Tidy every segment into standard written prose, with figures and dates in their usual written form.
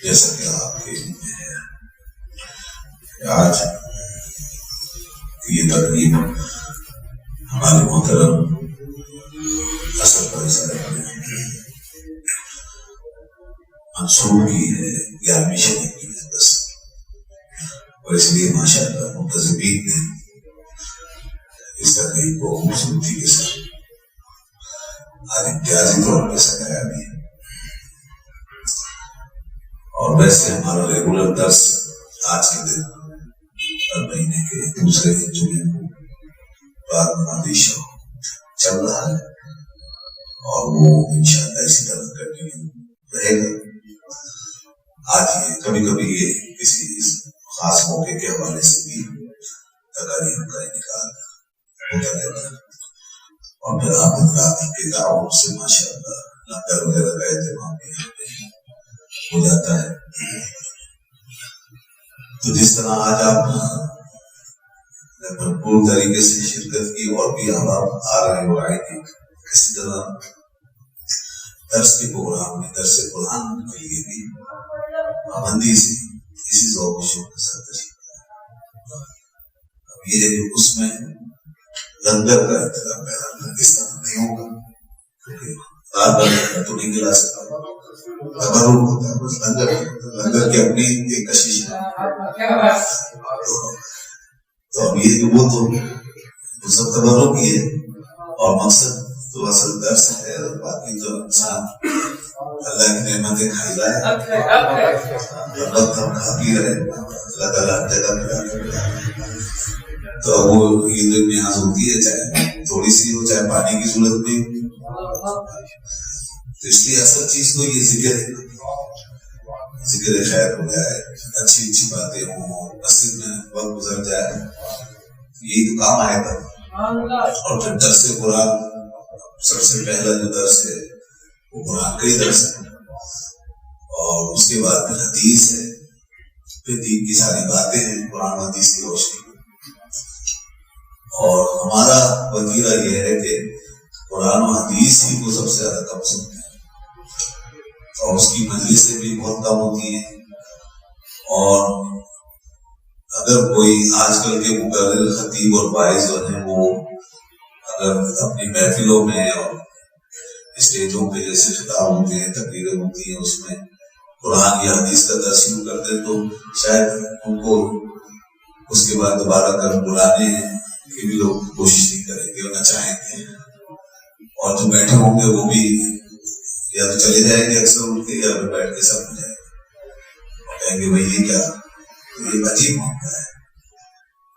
جیسا کہ آپ کے علم میں ہے آج یہ تقریب ہمارے محترم اصل پر منصور کی ہے 11ویں شدید کی ہے بس، اور اس لیے ماشاء اللہ منتظمین نے اس تقریب کو خوبصورتی کے ساتھ آج امتیازی طور پہ سجایا بھی ہے۔ اور ویسے ہمارا ریگولر درس آج کے دن ہر مہینے کے دوسرے جمعے کو بعد منادی شو چل رہا ہے، اور وہ انشاءاللہ اسی طرح کنٹینیو رہے گا۔ آج یہ کبھی کبھی یہ کسی خاص موقع کے حوالے سے بھی تقاریر کا انعقاد ہوتا رہتا ہے، اور پھر آپ حضرات کے دعوت سے ماشاء اللہ لنگر وغیرہ کا اہتمام بھی یہاں پہ ہو جاتا ہے۔ تو جس طرح آج آپ نے بھرپور طریقے سے شرکت کی اور بھی احباب آ رہے ہو آئے گے، اسی طرح درس کے پروگرام میں درس قرآن کے لیے بھی پابندی سے اسی ذوق و شوق کے ساتھ تشریف لائیں۔ اب یہ ہے کہ اس میں لنگر کا انتظام اس طرح نہیں ہوگا، کیونکہ رات بھر تو نہیں کھلا سکتا، تبرک ہوتا ہے، بس لنگر کی اپنی ایک کشش ہے۔ تو اب یہ کہ وہ تو سب تبرک ہی ہے، اور مقصد تو اصل درس ہے، اور باقی تو انسان اللہ کی نعمتیں کھائی لائے، وقت ہم کھا پی رہے، اللہ تعالیٰ جگہ پہ تو وہ یہ جو نیاز ہوتی ہے، چاہے تھوڑی سی ہو چاہے پانی کی صورت میں، تو اس لیے اصل چیز تو یہ ذکر خیر ہو جائے، اچھی اچھی باتیں ہوں، مسجد میں وقت گزر جائے، یہی تو کام آئے گا۔ اور پھر درس قرآن سب سے پہلا جو درس ہے وہ قرآن کا ہی درس ہے، اور اس کے بعد پھر حدیث ہے، پھر دین کی ساری باتیں ہیں قرآن و حدیث کی روشنی میں۔ اور ہمارا وتیرہ یہ ہے کہ قرآن و حدیث ہی کو سب سے زیادہ کم سنتے ہیں، اور اس کی مجلسیں بھی بہت کم ہوتی ہیں، اور اگر کوئی آج کل کے مقرر خطیب اور واعظ جو ہیں وہ اگر اپنی محفلوں میں اور اسٹیجوں پہ جیسے خطاب ہوتے ہیں، تقریریں ہوتی ہیں، اس میں قرآن یا حدیث کا درس شروع کر دیں تو شاید ان کو اس کے بعد دوبارہ کر بلانے کی بھی لوگ کوشش نہیں کریں گے اور نہ چاہیں گے، اور جو بیٹھے ہوں گے وہ بھی یا تو چلے جائیں گے اکثر اٹھ کے، یا پھر بیٹھ کے سب ہو جائیں گے اور کہیں گے بھائی یہ کیا، یہ عجیب معاملہ ہے۔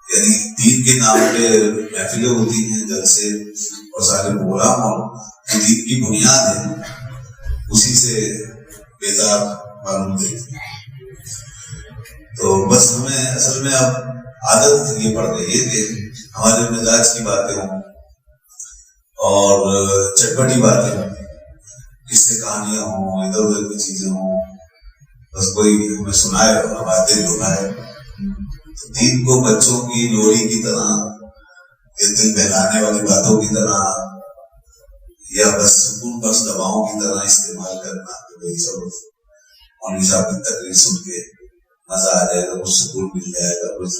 یعنی دین کے نام پہ محفلیں ہوتی ہیں، جلسے اور سارے پروگرام، اور جو دین کی بنیاد ہے اسی سے بیزار معلوم دیتے ہیں۔ تو بس ہمیں اصل میں اب عادت یہ پڑ گئی ہے کہ ہمارے مزاج کی باتیں ہوں اور چٹپٹی باتیں ہوں، قصے کہانیاں ہوں، ادھر ادھر کی چیزیں ہوں، بس کوئی ہمیں سنائے اور ہمارے دل لگائے۔ تو دین کو بچوں کی لوری کی طرح یا دل بہلانے والی باتوں کی طرح یا بس سکون بخش دواؤں کی طرح استعمال کرنا کہ بھائی چلو مولوی صاحب کی تقریر سن کے مزہ آ جائے گا، کچھ سکون مل جائے گا، کچھ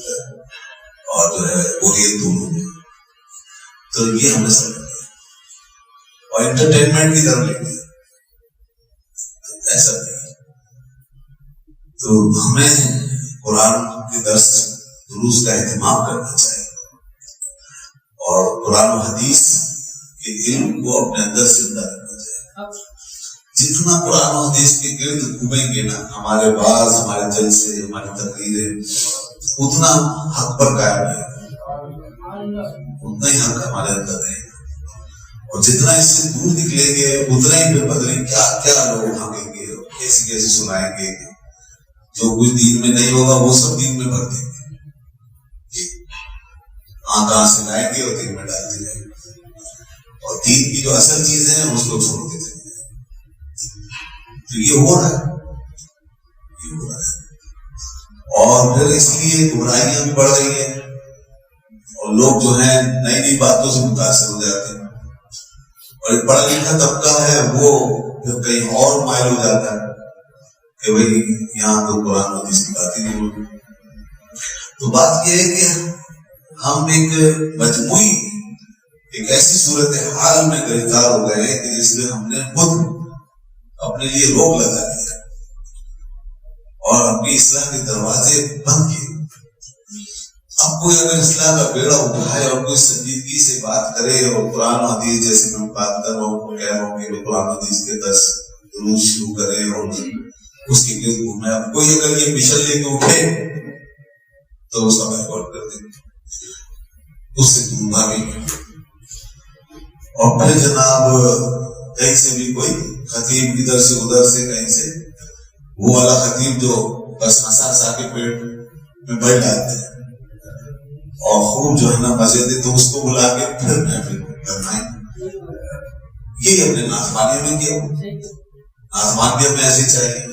اور جو ہے بوریت دور ہو جائے، تو یہ ہمیں سمجھ گیا اور انٹرٹینمنٹ کی طرف لے گیا، ایسا نہیں۔ تو ہمیں قرآن کے درس دروس کا اہتمام کرنا چاہیے، اور قرآن و حدیث کے علم کو اپنے اندر زندہ رکھنا چاہیے۔ جتنا قرآن و حدیث کے گرد گھومیں گے نا ہمارے بعض، ہمارے جلسے، ہماری تقریریں، اتنا حق پر قائم رہے گا، اتنا ہی حق ہمارے اندر رہے گا، اور جتنا اس سے دور نکلیں گے اتنا ہی پھر بدلیں کیا کیا لوگ بھاگیں گے، کیسی کیسی سنائیں گے، جو کچھ دین میں نہیں ہوگا وہ سب دین میں بھر دیں گے۔ کہاں سے لائیں گے اور دل میں ڈالتے جائیں گے، اور دین کی جو اصل چیزیں ہیں اس کو چھوڑتے چلے جائیں گے۔ تو یہ ہو رہا ہے، یہ ہو رہا ہے، اور پھر اس لیے گمراہیاں بھی بڑھ رہی ہیں، اور لوگ جو ہیں نئی نئی باتوں سے متاثر ہو جاتے ہیں، اور ایک پڑھا لکھا طبقہ ہے وہ پھر کہیں اور مائل ہو جاتا ہے کہ بھئی یہاں تو قرآن حدیث کی بات ہی نہیں ہوتی۔ تو بات یہ ہے کہ ہم ایک مجموعی ایک ایسی صورتحال میں گرفتار ہو گئے ہیں کہ جس میں ہم نے خود اپنے لیے روک لگا دیا اور اپنی اصلاح کے دروازے بند کیے۔ اب کوئی اگر اصلاح کا بیڑا اٹھائے اور کوئی سنجیدگی سے بات کرے اور قرآن و حدیث جیسے میں بات کر رہا ہوں کہہ رہا ہوں کہ قرآن و حدیث کے 10 دروس شروع کرے اور اس کے گرد گھومے، اب کوئی اگر یہ مشن لے کے اٹھے تو اس کا بیکورڈ کر دیں، اس سے دور بھاگیں گے۔ اور پھر جناب کہیں سے بھی کوئی خطیب ادھر سے ادھر سے کہیں سے وہ والا خطیب جو بس ہنسا ہنسا کے پیٹ میں بیٹھ جاتے ہیں اور خوب جو ہے نا مزے دے تو اس کو بلا کے پھر محفل کرنا، یہ اپنے ناخوانی میں کیا، ناخوان بھی ہمیں ایسے چاہیے،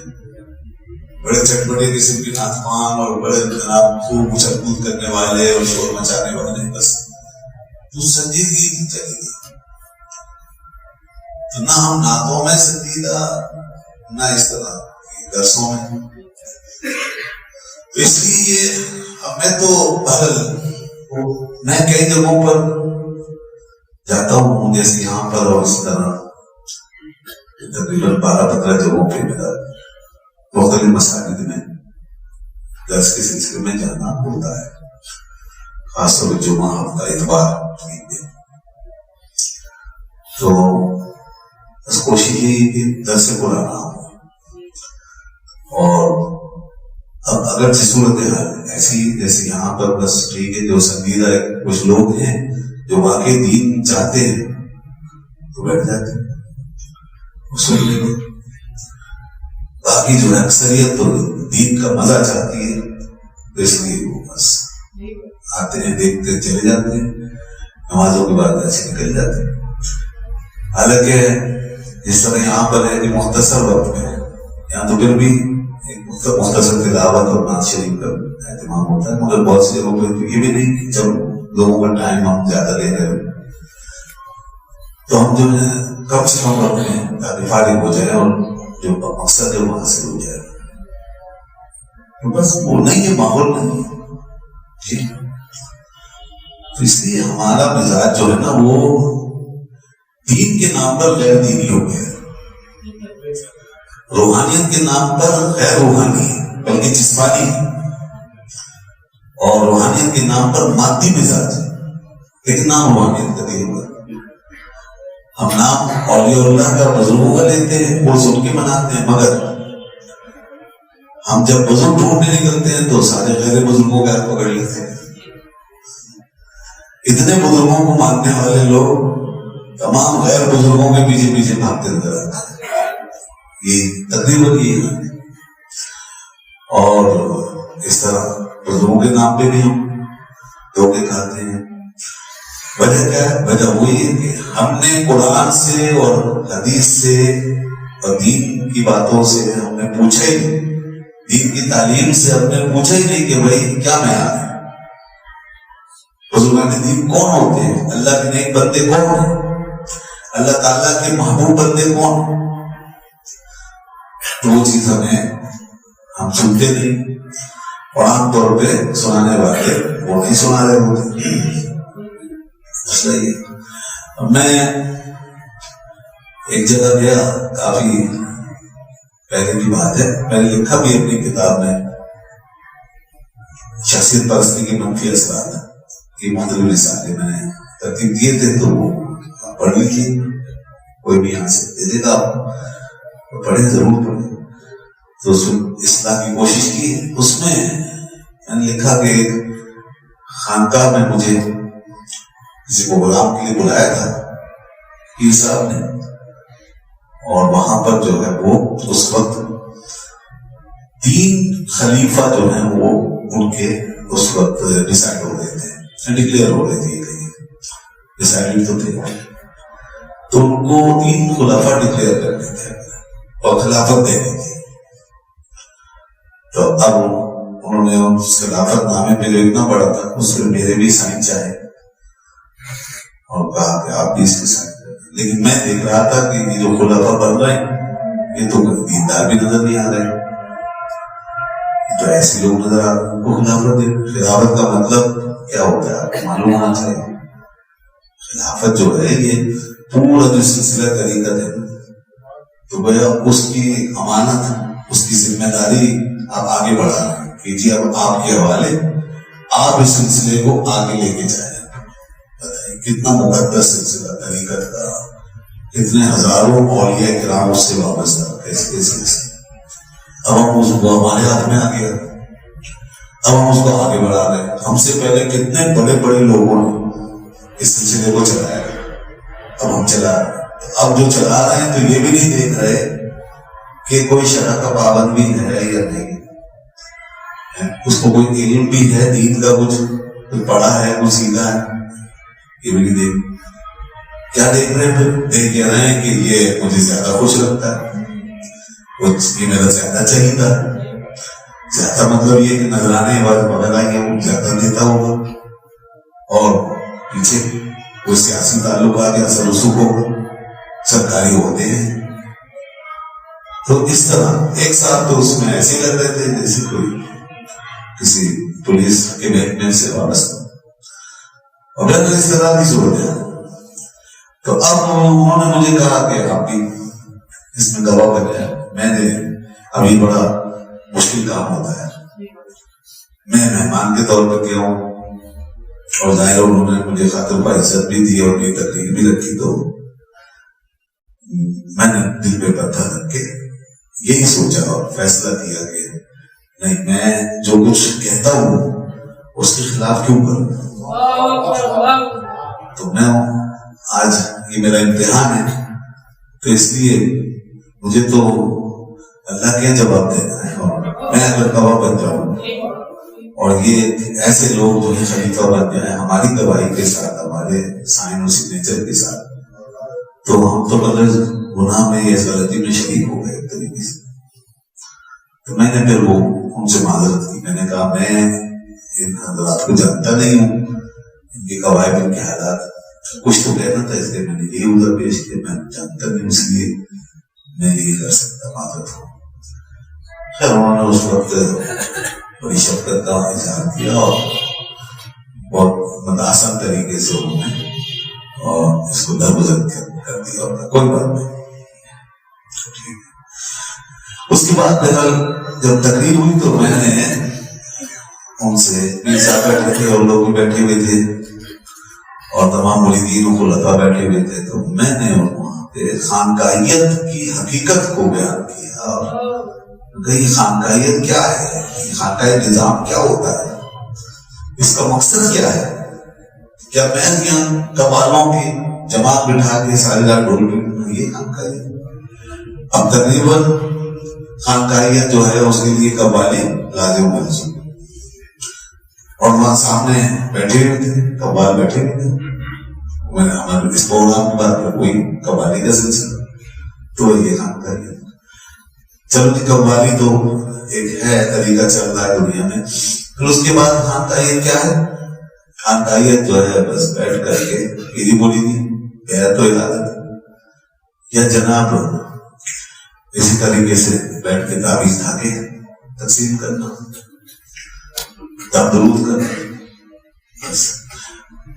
بڑے چٹپٹے قسم کے ناخوان اور بڑے جناب خوب اچھل کود کرنے والے اور شور مچانے والے، بس تو سنجیدگی نہیں چلے گی۔ تو نہ ہم نعتوں میں سنجیدہ، نہ اس طرح کی درسوں میں، تو اس لیے میں تو بہرحال میں کئی جگہوں پر جاتا ہوں جیسے یہاں پر اور اس طرح تقریباً 12-15 جگہوں پہ میرا مختلف مساجد میں درس کے سلسلے میں جانا ہوتا ہے، خاص طور پر جمعہ، ہفتہ، اتوار، تو بس کوشش یہی کہ درس قرآن ہو۔ اور اب اگر صورتحال ایسی جیسے یہاں پر بس ٹھیک ہے، جو سنجیدہ کچھ لوگ ہیں جو واقعی دین چاہتے ہیں تو بیٹھ جاتے ہیں سن لیں گے، باقی جو ہے اکثریت تو دین کا مزہ چاہتی ہے، تو اس لیے وہ بس آتے ہیں، دیکھتے چلے جاتے ہیں، نمازوں کے بعد ایسے نکل جاتے ہیں۔ حالانکہ جس طرح یہاں پر ہے کہ مختصر وقت میں یہاں تو پھر بھی مختصر تلاوت اور نعت شریف کا اہتمام ہوتا ہے، مگر بہت سی جگہوں پہ یہ بھی نہیں کہ جب لوگوں کا ٹائم ہم زیادہ لے رہے ہو تو ہم جو ہے کم سے کم رکھتے ہیں تاکہ فارغ ہو جائے اور جو مقصد ہے وہ حاصل ہو جائے۔ تو بس وہ نہیں ہے، ماحول نہیں ہے، تو اس لیے ہمارا مزاج جو ہے نا وہ دین کے نام پر غیر دینی ہو گیا ہے، روحانیت کے نام پر غیر روحانی ہے بلکہ جسمانی ہے، اور روحانیت کے نام پر مادی مزاج ہے۔ ایک نام روحانیت کا دیا ہوا ہے، ہم نام اولیاء اللہ کا بزرگوں کا لیتے ہیں، وہ سن کے مناتے ہیں، مگر ہم جب بزرگ ڈھونڈنے نکلتے ہیں تو سارے غیر بزرگوں کا ہاتھ پکڑ لیتے ہیں۔ اتنے بزرگوں کو ماننے والے لوگ تمام غیر بزرگوں کے پیچھے پیچھے بھاگتے نظر آتے ہیں، یہ تقریباً یہ ہے۔ اور اس طرح بزرگوں کے نام پہ بھی ہم دھوکے کھاتے ہیں۔ وجہ کیا ہے؟ وجہ وہی ہے کہ ہم نے قرآن سے اور حدیث سے اور دین کی باتوں سے ہم نے پوچھا ہی نہیں، دین کی تعلیم سے ہم نے پوچھا ہی نہیں کہ بھائی کیا معیار ہے، بزرگان دین کون ہوتے ہیں، اللہ کے نیک بندے کون ہیں، اللہ تعالیٰ کے محبوب بندے کون ہیں، تو وہ چیز ہم سنتے نہیں، اور عام طور پہ سنانے والے وہ نہیں سنا رہے ہوتے۔ میں ایک جگہ گیا، کافی پہلے کی بات ہے، میں نے لکھا بھی اپنی کتاب میں شخصیت پرستی کے منفی اثرات، یہ مختلف رسالے میں نے ترتیب دیے تھے، تو وہ پڑھ لیجیے، کوئی بھی یہاں سے دے دے گا، پڑھے ضرور پڑھے۔ تو اصلاح کی کوشش کی، اس میں نے لکھا کہ ایک خانقاہ میں مجھے کسی پروگرام کے لیے بلایا تھا پیر صاحب نے، اور وہاں پر جو ہے وہ اس وقت 3 خلیفہ جو ہیں وہ ان کے اس وقت ڈیسائیڈ ہو گئے تھے، ڈکلیئر ہو رہی تھی, ڈیسائیڈڈ تو تھے, تو ان کو 3 خلافہ ڈکلیئر کرنے تھے اور خلافت دینی تھی. تو اب انہوں نے اس خلافت نامے پہ جو اتنا بڑا تھا اس پہ میرے بھی سائن چاہے اور کہا کہ آپ بھی اس کے سائن کریں. لیکن میں دیکھ رہا تھا کہ یہ جو خلافہ بن رہے ہیں یہ تو دیندار بھی نظر نہیں آ رہے, یہ تو ایسے لوگ نظر آ رہے ہیں. وہ خلافت کا مطلب کیا ہوتا ہے آپ کو معلوم ہونا چاہیے. خلافت جو ہے یہ پورا جو سلسلہ طریقت ہے تو گویا اس کی امانت, اس کی ذمہ داری آپ آگے بڑھا رہے ہیں کہ جی اب آپ کے حوالے آپ اس سلسلے کو آگے لے کے جائیں. بتائیے کتنا مقدس سلسلہ طریقت کا, کتنے ہزاروں اولیاء کرام اس سے وابستہ, کیسے اب ہم اس کو ہمارے ہاتھ میں آ گیا, اب ہم اس کو آگے بڑھا رہے ہیں. ہم سے پہلے کتنے بڑے بڑے لوگوں نے اس سلسلے کو چلایا, اب ہم چلا رہے ہیں. اب جو چلا رہے ہیں تو یہ بھی نہیں دیکھ رہے کہ کوئی شرع کا پابند بھی ہے یا نہیں, اس کو کوئی علم بھی ہے دین کا, کچھ پڑھا ہے, کچھ سیکھا ہے, یہ بھی نہیں دیکھ. کیا دیکھ رہے ہیں پھر؟ دیکھ رہے ہیں کہ یہ مجھے زیادہ خوش رکھتا ہے, یہ میرا زیادہ چاہیے تھا. زیادہ مطلب یہ کہ نظرانے والے بغیر آئیں گے وہ زیادہ دیتا ہوگا, اور پیچھے کوئی سیاسی تعلق آ گیا, اثر رسوخ ہوگا, سرکاری ہوتے ہیں. تو اس طرح ایک ساتھ تو اس میں ایسے لگ رہے تھے جیسے کوئی کسی پولیس کے محکمے سے وابستہ, اور پھر اس طرح کی صورت ہے. تو اب انہوں نے مجھے کہا کہ آپ بھی اس میں گواہ بن جائے. میں نے ابھی بڑا مشکل کام ہوتا ہے, میں مہمان کے طور پر گیا ہوں اور ظاہر انہوں نے مجھے خاطر پر عزت بھی دی اور میری تقریر بھی رکھی, تو میں نے دل پہ پتھر رکھ کے یہی سوچا اور فیصلہ کیا کہ نہیں, میں جو کچھ کہتا ہوں اس کے خلاف کیوں کروں. تو میں آج یہ میرا امتحان ہے, تو اس لیے مجھے تو اللہ کے جواب دینا ہے, اور میں اگر گواہ بن جاؤں اور یہ ایسے لوگ جو ہے خلیفہ بن جائیں ہماری گواہی کے ساتھ, ہمارے سائن اور سگنیچر کے ساتھ, تو ہم تو بغیر گناہ میں یا غلطی میں شریک ہو گئے ایک طریقے سے. تو میں نے پھر وہ ان سے معذرت کی. میں نے کہا میں ان حضرات کو جانتا نہیں ہوں, ان کے قواعد, ان کے حالات, کچھ تو کہنا تھا, اس لیے میں نے یہی ادھر پیش کیا. میں جانتا نہیں, اس لیے میں یہی کر سکتا, معذرت ہو. خیر انہوں نے اس وقت بڑی شفقت کا اظہار کیا اور بہت متاثر طریقے سے انہوں نے اور اس کو درگزر کر دیا, اور کوئی بات نہیں. اس کے بعد بہرحال جب تقریر ہوئی تو میں نے ان سے پیر صاحب بیٹھے تھے اور لوگ بھی بیٹھے ہوئے تھے اور تمام مریدین و خلفاء بیٹھے ہوئے تھے, تو میں نے وہاں پہ خانقاہیت کی حقیقت کو بیان کیا اور کہ یہ خانقاہیت کیا ہے, یہ خانقاہ نظام کیا ہوتا ہے, اس کا مقصد کیا ہے. کیا محض یہاں قبالوں کی جماعت بٹھا کے ساری رات ڈھول پیٹنا یہ خانقاہیت؟ اب تقریباً خانقاہیت جو ہے اس کے لیے قوالی لازم ملزم, اور وہاں سامنے بیٹھے ہوئے تھے قوال بیٹھے ہوئے تھے. میں نے ہمارے اس پروگرام کے بعد کوئی قوالی کا سلسلہ, تو یہ خانقاہیت. چلو جی قوالی تو ایک ہے طریقہ چل رہا ہے دنیا میں. پھر اس کے بعد خانقاہیت کیا ہے؟ خانقاہیت جو ہے بس بیٹھ کر کے پیری بولی دی, بیعت و عادت, یا جناب اسی طریقے سے بیٹھ کے تعویذ کھا کے تقسیم کرنا, درود کرنا بس.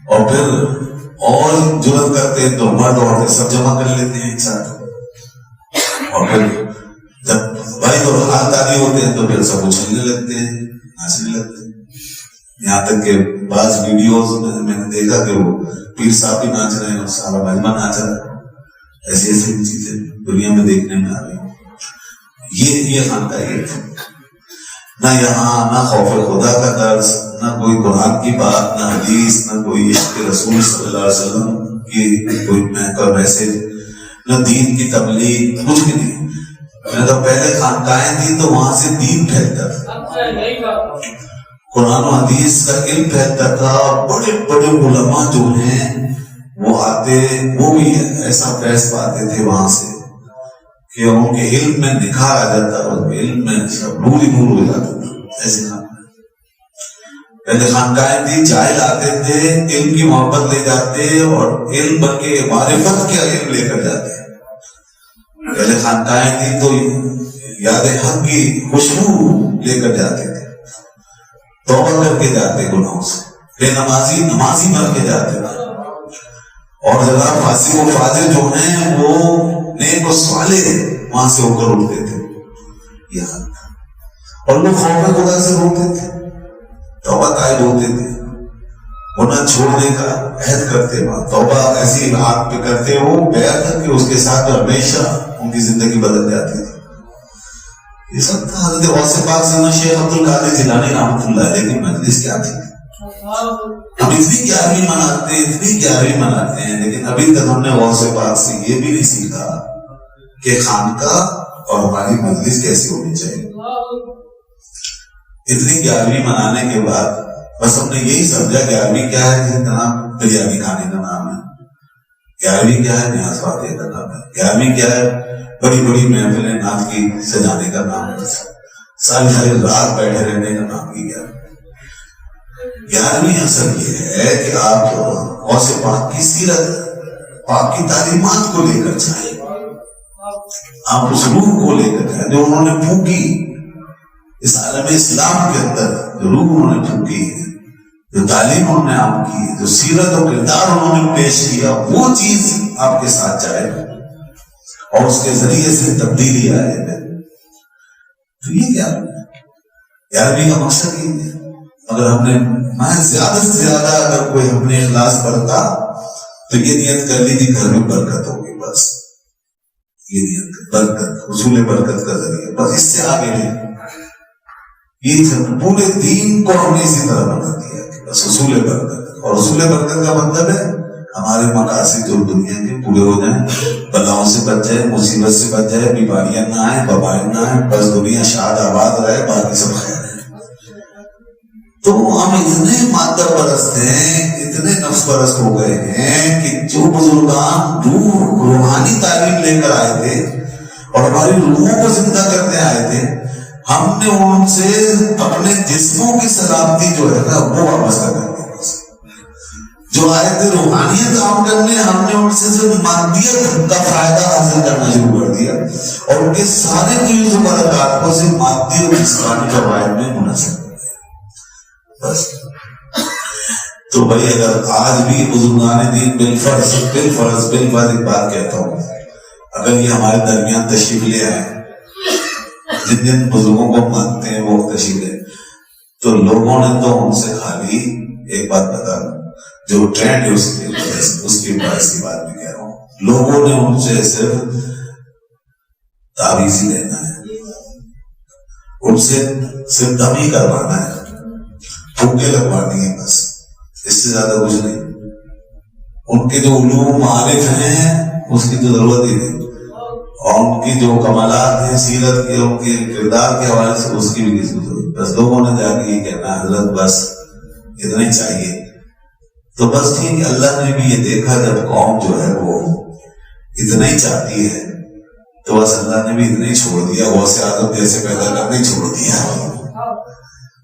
اور پھر اور جرت کرتے تو مرد عورتیں سب جمع کر لیتے ہیں ایک ساتھ, اور پھر جب بھائی اور حال تاری ہوتے ہیں تو پھر سب اچھلنے لگتے ہیں, ناچنے لگتے ہیں. یہاں تک کہ بعض ویڈیوز میں نے دیکھا کہ وہ پیر صاحب بھی ناچ رہے ہیں اور سارا مجمع ناچ رہا ہے. ایسی ایسی چیزیں دنیا میں دیکھنے میں آ رہی ہیں. یہ خانقاہیت ہے. نہ یہاں نہ خوف خدا کا درس, نہ کوئی قرآن کی بات, نہ حدیث, نہ کوئی عشق رسول صلی اللہ علیہ وسلم کی کوئی محکم میسج, نہ دین کی تبلیغ, کچھ بھی نہیں. میں تو پہلے خانقاہیں تھی تو وہاں سے دین پھیلتا تھا. قرآن و حدیث کا علم پھیلتا تھا. بڑے بڑے علماء جو ہیں وہ آتے, وہ بھی ایسا فیض پاتے تھے وہاں سے کہ ان کے علم میں نکھار آ جاتا, اور علم میں سب نور ہی نور ہو جاتا تھا. ایسے پہلے خانقاہیں تھی, جاہل آتے تھے, علم کی محبت لے جاتے اور علم بن کے معرفت کے علم لے کر جاتے. پہلے خانقاہیں تھی تو یاد حق کی خوشبو لے کر جاتے تھے, توبہ کر کے جاتے گناہوں سے, بے نمازی نمازی بن کے جاتے تھے. اور جناب فاسق و فاجر جو ہیں وہ نیک و صالح وہاں سے ہو کر اٹھتے تھے یہاں, اور لوگ خوف خدا سے روتے تھے, توبہ طائب ہوتے تھے, گناہ چھوڑنے کا عہد کرتے. توبہ ایسی آپ پہ کرتے ہو بیعت کر کے اس کے ساتھ ہمیشہ ان کی زندگی بدل جاتی تھی. یہ سب تھا حضرت غوث پاک سیدنا شیخ عبد القادر جیلانی رحمۃ اللہ علیہ کی مجلس کیا تھی. ہم اتنی 11ویں مناتے ہیں, لیکن ابھی تک ہم نے غوث پاک سے یہ بھی نہیں سیکھا کہ خانقاہ اور ہماری مجلس کیسی ہونی چاہیے. اتنی 11ویں منانے کے بعد بس ہم نے یہی سمجھا 11ویں کیا ہے, جس کا نام بریانی کھانے کا نام ہے. 11ویں کیا ہے, نیاز فاتح کا نام ہے. 11ویں کیا ہے, بڑی بڑی محفلیں نعت کی سجانے کا نام ہے. ساری ساری رات بیٹھے رہنے کا نام کی 11ویں اصل یہ ہے کہ آپ غوث پاک کی سیرت, پاک کی تعلیمات کو لے کر چاہیں, آپ اس روح کو لے کر جائیں جو انہوں نے پھونکی اس عالم اسلام کے اندر, جو روح انہوں نے پھونکی ہے, جو تعلیم انہوں نے عام کی ہے, جو سیرت و کردار انہوں نے پیش کیا, وہ چیز آپ کے ساتھ جائے اور اس کے ذریعے سے تبدیلی آئے. تو یہ کیا 11ویں کا مقصد یہ ہے. اگر ہم نے زیادہ سے زیادہ اگر کوئی ہم نے اخلاص برتا تو یہ نیت کر لی کہ گھر میں برکت ہوگی, بس یہ نیت برکت, حصول برکت کا ذریعہ, بس اس سے آگے نہیں. یہ پورے دین کو ہم نے اسی طرح بنا دیا کہ بس حصول برکت, اور حصول برکت کا مطلب ہے ہمارے مقاصد جو دنیا کے پورے ہو جائیں, بلاؤں سے بچ جائے, مصیبت سے بچ جائے, بیماریاں نہ آئیں, وبائیں نہ آئیں, بس دنیا شاد آباد رہے, باقی سب خیر ہے. تو ہم اتنے مادہ پرست ہیں, اتنے نفس پرست ہو گئے ہیں کہ جو بزرگان روحانی تعلیم لے کر آئے تھے اور ہماری روحوں کو زندہ کرنے آئے تھے, ہم نے ان سے اپنے جسموں کی سلامتی جو ہے نا وہ واپس کر دی. جو آئے تھے روحانیت عام کرنے, ہم نے ان سے صرف مادیت کا فائدہ حاصل کرنا شروع کر دیا, اور ان کے سارے جو برکات کو صرف مادی اور جسمانی فوائد میں منحصر کر دیا. بس تو بھائی اگر آج بھی بزرگان دین بالفرض ایک بات کہتا ہوں, اگر یہ ہمارے درمیان تشریف لے آئے, جن جن بزرگوں کو مانتے ہیں وہ تشریف لے, تو لوگوں نے تو ان سے خالی ایک بات بتا دوں, جو ٹرینڈ ہے اس کی باعث کی بات میں کہہ رہا ہوں, لوگوں نے ان سے صرف تعویذ ہی لینا ہے, ان سے صرف دم ہی کروانا ہے, پھونکے لگوانی ہے, بس اس سے زیادہ کچھ نہیں. ان کے جو علوم معارف ہیں اس کی تو ضرورت ہی نہیں, اور ان کی جو کمالات ہیں سیرت کے, ان کے کردار کے حوالے سے اس کی بھی کسی ضرورت. بس لوگوں نے جا کے یہ کہنا حضرت بس اتنا ہی چاہیے, تو بس ٹھیک ہے. اللہ نے بھی یہ دیکھا جب قوم جو ہے وہ اتنا ہی چاہتی ہے تو بس اللہ نے بھی اتنا ہی چھوڑ دیا, غوث اعظم جیسے پیدا کرنے چھوڑ دیا,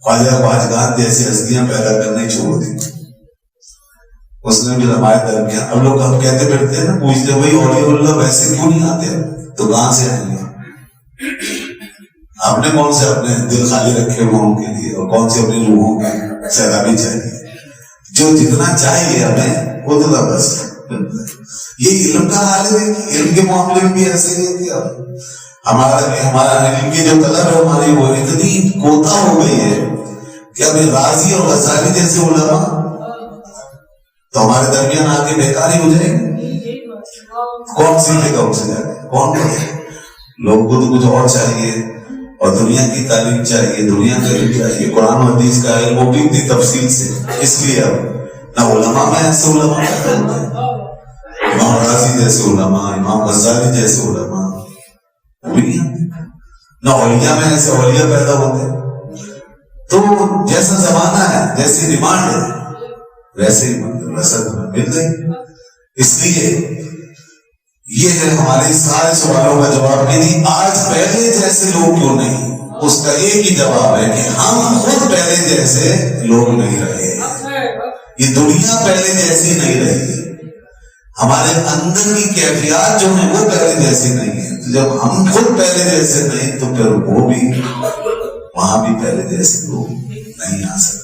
خواجہ خواجگان جیسی ہستیاں پیدا کرنے چھوڑ دی. اس نے بھی ہمارے درمیان, اب لوگ ہم کہتے پھرتے ہیں نا, پوچھتے بھائی اولیاء اللہ ویسے کیوں نہیں آتے, تو کہاں سے آئیں گے؟ آپ نے کون سے اپنے دل خالی رکھے ہوئے ان کے لیے, اور کون سے اپنی روحوں کی سیرابی چاہیے؟ جو جتنا چاہیے ہمیں اتنا بس. یہ علم کا حال ہے, علم کے معاملے میں بھی ایسے ہی ہے. ہمارا علم کی جو طلب ہے ہماری وہ اتنی کوتا ہو گئی ہے کہ ابھی راضی اور غزالی جیسے علماء تو ہمارے درمیان آ کے بیکاری ہو جائے گی. کون سیکھے گا ان سے جا کے, کون پڑھے؟ لوگوں کو تو کچھ اور چاہیے, اور دنیا کی تعلیم چاہیے, دنیا کا علم چاہیے, قرآن و حدیث کا علم وہ بھی اتنی تفصیل سے. اس لیے اب نہ علماء میں ایسے علماء پیدا ہوتے ہیں, امام رازی جیسے علماء, امام غزالی جیسے علماء, نہ اولیاء میں ایسے اولیاء پیدا ہوتے ہیں. تو جیسا زمانہ ہے، جیسی ڈیمانڈ ہے، ویسے ہی منزل رسد میں مل رہی. اس لیے یہ ہے ہمارے سارے سوالوں کا جواب کہ نہیں آج پہلے جیسے لوگ کیوں نہیں. اس کا ایک ہی جواب ہے کہ ہم خود پہلے جیسے لوگ نہیں رہے. یہ دنیا پہلے جیسی نہیں رہی. ہمارے اندر کی کیفیات جو ہیں وہ پہلے جیسی نہیں ہے. تو جب ہم خود پہلے جیسے نہیں تو پھر وہ بھی وہاں بھی پہلے جیسے لوگ نہیں آ سکتے.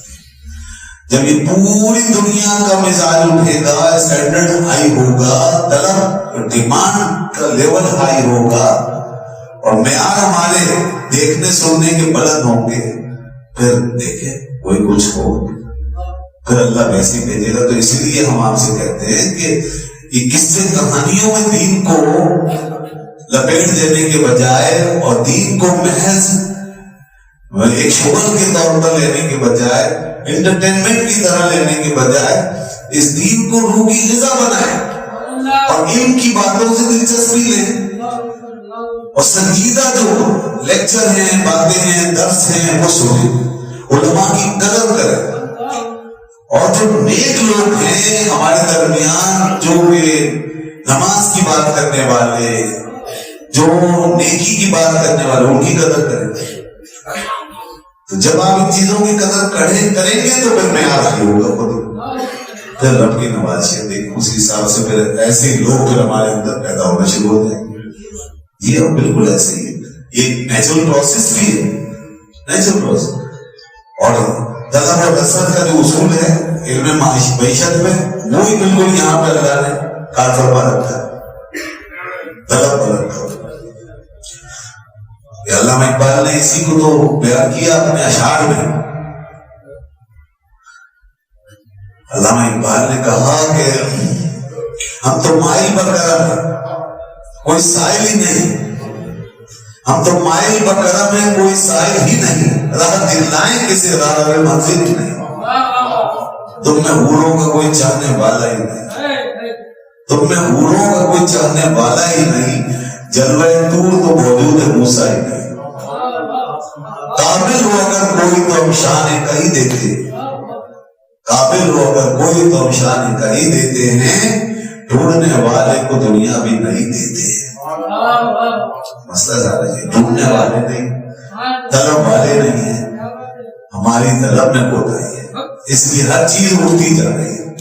جب یہ پوری دنیا کا مزاج اٹھے گا، اسٹینڈرڈ ہائی ہوگا، طلب ڈیمانڈ کا لیول ہائی ہوگا اور معیار ہمارے دیکھنے سننے کے بلند ہوں گے، پھر دیکھیں کوئی کچھ ہو، پھر اللہ ویسے بھیجے گا. تو اسی لیے ہم آپ سے کہتے ہیں کہ یہ قصے کہانیوں میں دین کو لپیٹ دینے کے بجائے اور دین کو محض ایک شغل کے طور پر لینے کے بجائے، انٹرٹینمنٹ کی طرح لینے کے بجائے اس دین کو روح کی غذا بنائے اور ان کی باتوں سے دلچسپی لیں اور سنجیدہ جو لیکچر ہیں، باتیں ہیں، درس ہیں وہ سنیں، علماء کی قدر کریں. اور جو نیک لوگ ہیں ہمارے درمیان، جو کہ نماز کی بات کرنے والے، جو نیکی کی بات کرنے والے، ان کی قدر کریں. تو جب آپ ان چیزوں کی قدر کریں گے تو پھر معیار حاصل ہوگا خود. پھر رب کی نوازشیں دیکھیں، اسی حساب سے پھر ایسے لوگ پھر ہمارے اندر پیدا ہونا شروع ہو جائیں گے. یہ بالکل ایسے ہی ہے، یہ نیچرل پروسیس بھی ہے، نیچرل پروسیس. اور طلب اور رسد کا جو اصول ہے علم معیشت میں، وہی بالکل یہاں پہ اللہ نے کار فرما رکھا ہے. طلب پر رکھا علامہ اقبال نے اسی کو تو بیان کیا اپنے اشعار میں. علامہ اقبال نے کہا کہ ہم تو مائل بکرم ہیں، کوئی سائل ہی نہیں. ہم تو مائل بکرم ہیں، کوئی سائل ہی نہیں. راہ دلائیں کسی راہ منزل نہیں. تم میں حوروں کا کوئی چاہنے والا ہی نہیں. تم میں حوروں کا کوئی چاہنے والا ہی نہیں. جلوہ طور تو موجود ہے موسیٰ ہی نہیں. قابل ہو اگر کوئی تو ہم شان کہیں دیتے. قابل ہو اگر کوئی تو ہم شان کہیں دیتے ہیں. ڈھونڈنے والے کو دنیا بھی نہیں دیتے. مسئلہ سارا ہے، ڈھونڈنے والے نہیں، طلب والے نہیں ہیں. ہماری طلب میں کوتاہی ہے، اس لیے ہر چیز اڑتی جا رہی ہے.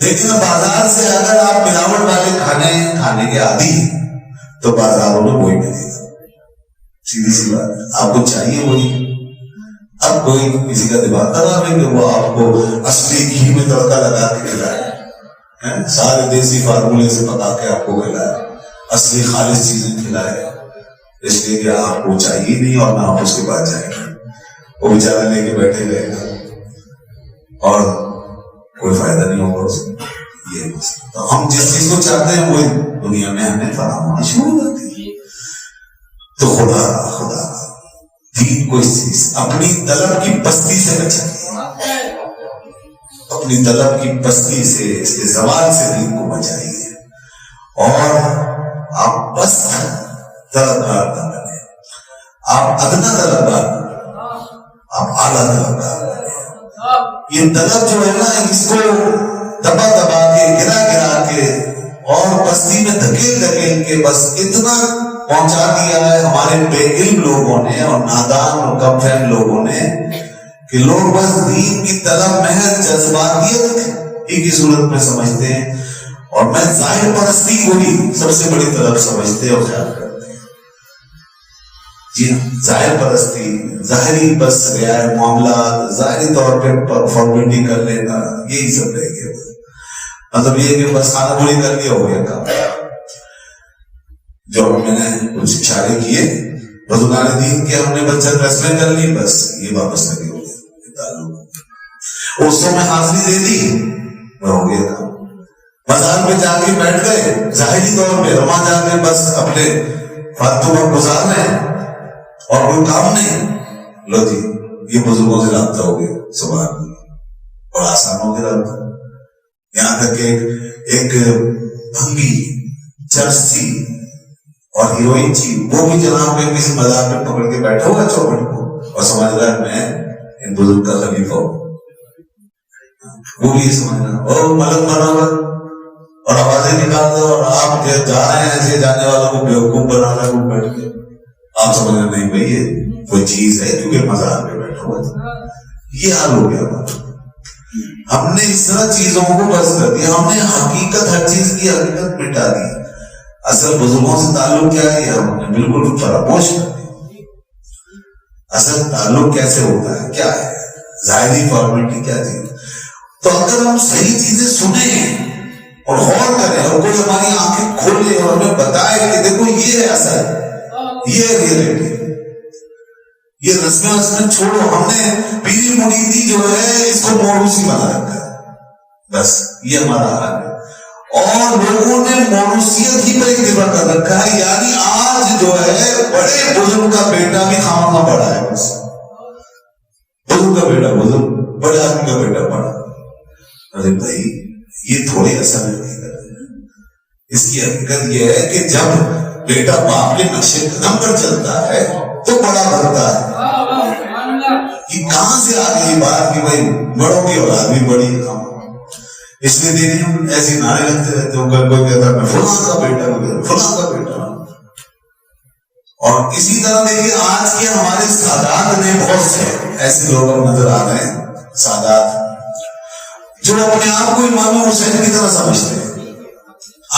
لیکن بازار سے اگر آپ ملاوٹ والے کھانے کے عادی ہیں تو بازاروں میں وہی ملے گا. سیدھی سی بات ہے، آپ کو چاہیے وہی. اب کوئی کسی کا دماغ خراب ہے کہ وہ آپ کو اصلی گھی میں تڑکا لگا کے کھلائے، سارے دیسی فارمولے سے پکا کے آپ کو کھلائے، اصلی خالص چیزیں کھلائے، اس لیے کہ آپ کو چاہیے نہیں اور نہ آپ اس کے بعد جائیں گے. وہ بیچارہ لے کے بیٹھے رہے گا اور کوئی فائدہ نہیں ہوگا اس میں. یہ تو ہم جس چیز کو چاہتے ہیں وہی دنیا میں ہمیں فراہم ہونا شروع ہو جاتی ہے. تو خدا دین کو اس چیز اپنی طلب کی پستی سے بچائیے، اپنی طلب کی پستی سے، اس کے زوال سے دین کو بچائیے. اور آپ پست طلبگار نہ بنیں، آپ ادنا طلبگار، آپ اعلیٰ طلبگار بنیں. یہ طلب جو ہے نا، اس کو دبا دبا کے، گرا کے اور پستی میں دھکیل کے بس اتنا پہنچا دیا ہے ہمارے بے علم لوگوں نے اور نادان اور کم فہم لوگوں نے کہ لوگ بس دین کی طلب محض جذباتیت کی صورت میں سمجھتے ہیں اور میں ظاہر پرستی کو ہی سب سے بڑی طلب سمجھتے اور خیال کرتے ہیں. جی ہاں، ظاہر پرستی، ظاہری بس رعایت معاملات، ظاہری طور پہ فارمیلٹی کر لینا، یہی سب رہ گیا. مطلب یہ کہ بس خانہ پوری کر لیا ہو گیا کام. جو میں نے کچھ اشارے کیے رضوان دین کے، ہم نے بچہ رسمیں کر لی، بس یہ واپس لگے ہو گئے. اس میں حاضری دے دی، وہ ہو گیا کام. بازار پہ جا کے بیٹھ گئے، ظاہری طور پہ وہاں جا کے بس اپنے فاتو وقت گزارنا ہے اور کوئی کام نہیں. لو جی، یہ بزرگوں سے رابطہ ہو گیا، سبحان اللہ، اور آسان ہو گیا رابطہ. یہاں تک کہ ایک بھنگی چرسی اور ہیروئن چی، وہ بھی جناب میں کسی مزار میں پکڑ کے بیٹھا ہوا چوکٹ کو اور سمجھ رہا ہے میں ایک بزرگ کا خلیفہ ہو، وہ بھی سمجھنا او ملک بنا ہوا اور آوازیں نکال دو اور آپ جا رہے ہیں ایسے جانے والوں کو بیوقوف بنا رہے ہیں بیٹھ کے، آپ سمجھنا نہیں بھائی یہ کوئی چیز ہے کیونکہ مزار پہ بیٹھا ہوا تھا. یہ حال ہو گیا ہمارا. ہم نے اس طرح چیزوں کو بس کر دیا، ہم نے حقیقت، ہر چیز کی حقیقت مٹا دی. اصل بزرگوں سے تعلق کیا ہے یہ ہم نے بالکل فراموش کر دیا. اصل تعلق کیسے ہوتا ہے، کیا ہے ظاہری فارمیلٹی کیا چیز. تو اگر ہم صحیح چیزیں سنیں اور غور کریں اور کوئی ہماری آنکھیں کھولے اور ہمیں بتائے کہ دیکھو یہ ہے اصل، یہ ہے ریئلٹی، یہ رسمیں چھوڑو. ہم نے پیری مریدی جو ہے اس کو موروثی بنا رکھا ہے، بس یہ ہمارا حال ہے. اور لوگوں نے موروثیت ہی پر اکتفا کر رکھا ہے. یعنی آج جو ہے بڑے بزرگ کا بیٹا بھی خواہاں پڑا ہے، بس بزرگ کا بیٹا بزرگ، بڑے آدمی کا بیٹا پڑا. ارے بھائی یہ تھوڑی اصل حقیقت ہے. اس کی حقیقت یہ ہے کہ جب بیٹا باپ کے نقشے قدم پر چلتا ہے تو بڑا بنتا ہے. یہ کہاں سے آ گئی بات کہ بھائی بڑوں کی اولاد بھی بڑی ہے. اس لیے دیکھیں ہم ایسے نعرے لگتے رہتے ہیں، کوئی کہتا ہے میں فلاں کا بیٹا ہوں، فلاں کا بیٹا ہوں. اور اسی طرح دیکھیے آج کے ہمارے سادات نے بہت سے ایسے لوگ نظر آ رہے ہیں، سادات جو اپنے آپ کو امام حسین کی طرح سمجھتے ہیں،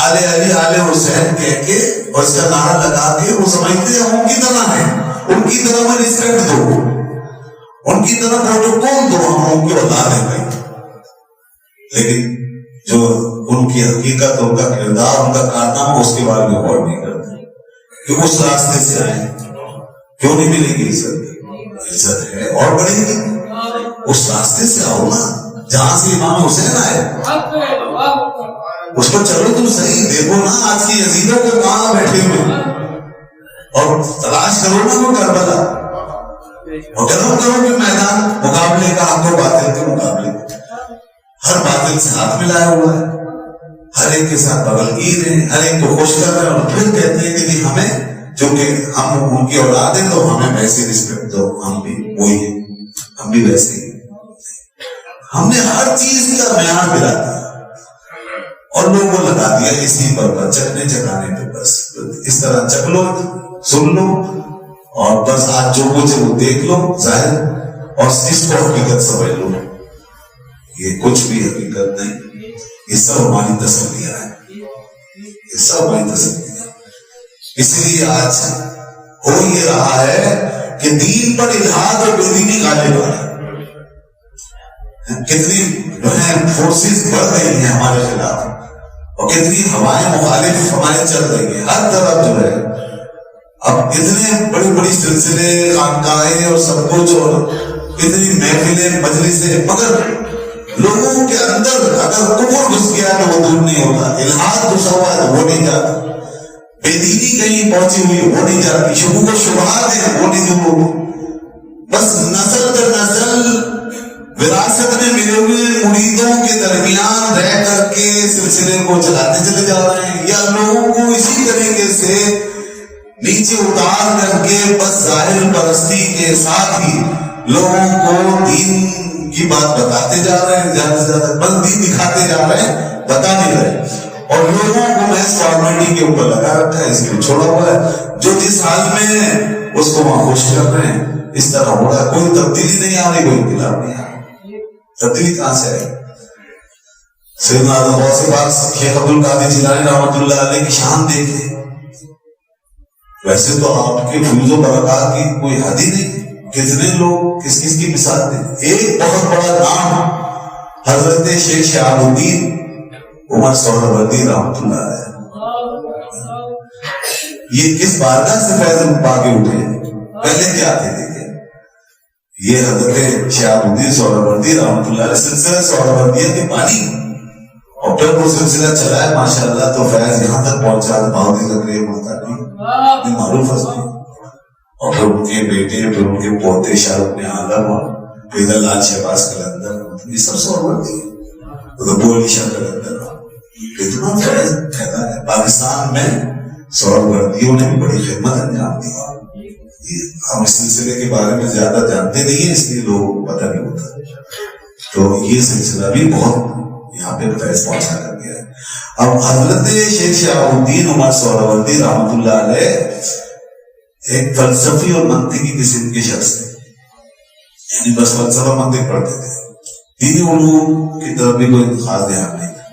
آلے علی آلے حسین کہہ کے اور اس کا نعرہ لگا کے وہ سمجھتے ہیں ان کی طرح ہیں، ان کی طرح میں رسپیکٹ دو، ان کی طرح پروٹوکول دو، ہم ان کی اولاد ہیں بھائی. لیکن جو ان کی حقیقت، ان کا کردار، ان کا کارنامہ، اس کے بارے میں غور نہیں کرتے کہ اس راستے سے آئے کیوں نہیں ملے گی عزت. عزت ہے اور بڑھے گی، اس راستے سے آؤ نا جہاں سے امام حسین آئے، اس پر چلو تم صحیح. دیکھو نا آج کی یزیدوں کو کہاں بیٹھے ہوئے، اور تلاش کرو نا وہ کربلا، اور کرو کہ میدان مقابلے کا، حق و باطل کے مقابلے، ہر باطل سے ہاتھ ملایا ہوا ہے، ہر ایک کے ساتھ بغل گیر ہیں، ہر ایک کو خوش کر رہے ہیں، اور پھر کہتے ہیں کہ ہمیں چونکہ ہم ان کی اولاد ہیں تو ہمیں ویسے رسپیکٹ دو، ہم بھی وہی ہیں، ہم بھی ویسے ہی. ہم نے ہر چیز کا معیار ملا دیا اور لوگوں کو لگا دیا اسی پر چکنے چکانے پہ. بس اس طرح چک لو، سن لو، اور بس آج جو کچھ وہ دیکھ لو ظاہر، اور اس کو حقیقت سمجھ لو. یہ کچھ بھی حقیقت نہیں، یہ سب ہماری تسلیاں ہیں، یہ سب ہماری تسلیاں. اس لیے آج ہو یہ رہا ہے کہ دین پر الحاد اور بے دینی غالب آ رہی ہے. کتنی جو ہے فورسز بڑھ رہی ہیں ہمارے خلاف، اور کتنی ہوائیں مخالف ہمارے چل رہی ہیں ہر طرف جو ہے. اب اتنے بڑی بڑی سلسلے، خانقاہیں اور سب کچھ، اور اتنی محفلیں، مجلسیں، مگر لوگوں کے اندر اگر کفر گھس گیا تو وہ دور نہیں ہوتا، الحاد گھسا ہوا ہے تو وہ نہیں جاتا، بے دینی کہیں پہنچی ہوئی وہ نہیں جاتی، شبہات و شبہات ہیں وہ نہیں دور ہوتی. بس نسل در نسل وراثت میں ملے ہوئے مریدوں کے درمیان رہ کر کے سلسلے کو چلاتے چلے جا رہے ہیں، یا لوگوں کو اسی طریقے سے نیچے اتار کر کے بس ظاہر پرستی کے ساتھ ہی لوگوں کو دین کی بات بتاتے جا رہے ہیں، زیادہ سے زیادہ بس دین دکھاتے جا رہے ہیں، بتا نہیں رہے، اور لوگوں کو محض فارمیلٹی کے اوپر لگا رکھا ہے، اس لیے چھوڑا ہوا ہے. جو جس حال میں اس کو وہاں خوش کر رہے ہیں، اس طرح ہو رہا ہے. کوئی تبدیلی نہیں آ رہی، کوئی انقلاب نہیں آ رہی. تبدیلی کہاں سے آئی؟ سیدنا غوث پاک شیخ عبد القادر جیلانی رحمۃ اللہ علیہ کی شان دیکھیں. ویسے تو آپ کے فیوز و برکات کی کوئی حد ہی نہیں، کتنے لوگ کس کس کی مثال دیں. ایک بہت بڑا نام حضرت شیخ شہاب الدین عمر سہروردی رحمۃ اللہ علیہ، یہ کس بارگاہ سے فیض پا کے اٹھے؟ پہلے کیا تھے؟ دیکھیں یہ حضرت شہاب الدین سہروردی رحمۃ اللہ علیہ سلسلہ سہروردیہ کے بانی، اور پھر وہ سلسلہ چلا ہے ماشاءاللہ، تو فیض یہاں تک پہنچا. بہاؤدی زکریا محتاجی معروف ہستی، اور پھر ان کے بیٹے، پھر ان کے پوتے شاہ رخ عالم اور حیدر لال شہباز قلندر، یہ سب سہروردی ہے. ربو علی شاہ قلندر، اتنا فیض پھیلا ہے پاکستان میں. سہروردیوں نے بھی بڑی خدمت انجام دی. ہم اس سلسلے کے بارے میں زیادہ جانتے نہیں ہیں، اس لیے لوگوں کو پتہ نہیں ہوتا. تو یہ سلسلہ بھی بہت یہاں پہ فیض پہنچا کر گیا ہے. اب حضرت شیخ شہاب الدین عمر سہروردی رحمۃ اللہ علیہ ایک فلسفی اور منطقی قسم کے شخص تھے، یعنی بس فلسفہ منطق پڑھتے تھے، دینی علوم کی طرف بھی کوئی خاص دھیان نہیں تھا.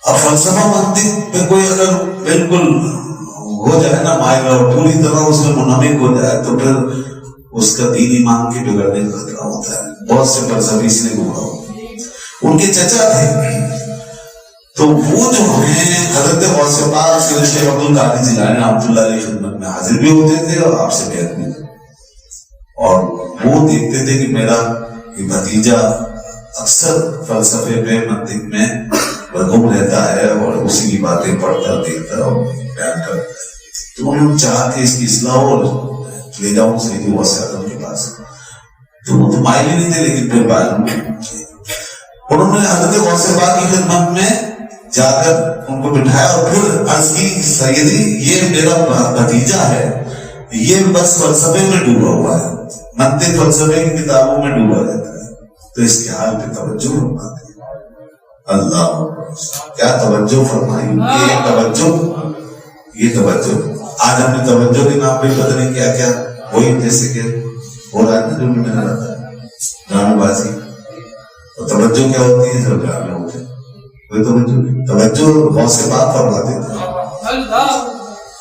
اب فلسفہ منطق پہ کوئی اگر بالکل ہو جائے نا مائل اور پوری طرح اس میں منہمک ہو جائے تو پھر اس کا دین ایمان کے بگڑنے کا خطرہ ہوتا ہے. بہت سے فلسفی اس لیے گمراہ ہوتے ہیں. ان کے چچا تھے تو وہ جو ہیں حضرت غوث پاک سید شیخ عبد القادر جیلانی رحمۃ اللہ علیہ خدمت میں حاضر بھی ہوتے تھے اور آپ سے بیعت بھی تھے. اور وہ دیکھتے تھے کہ میرا یہ بھتیجا اکثر فلسفے میں منطق میں گم رہتا ہے اور اسی کی باتیں پڑھتا دیکھتا اور بیان کرتا ہے. تو انہوں نے چاہا کہ اس کی اصلاح اور لے جاؤں سیدی غوث اعظم کے پاس. تو وہ تو مائل ہی نہیں تھے، لیکن پھر انہوں نے حضرت غوث پاک کی خدمت میں جا کر ان کو بٹھایا اور پھر عرض کی سیدی یہ میرا بھتیجا ہے، یہ بس فلسفے میں ڈوبا ہوا ہے، منطق فلسفے کی کتابوں میں ڈوبا رہتا ہے، تو اس کے حال پہ توجہ فرماتے ہیں. اللہ کیا توجہ فرمائی، یہ توجہ آج ہم نے توجہ کے نام پہ پتہ نہیں کیا کیا وہی جیسے کہ ہو رہا ہے نا جو میں نے بتایا ڈرامے بازی. اور توجہ کیا ہوتی ہے جب ڈرامے ہوتے ہیں، کوئی توجہ نہیں. توجہ غوث پاک فرما دیتے ہیں.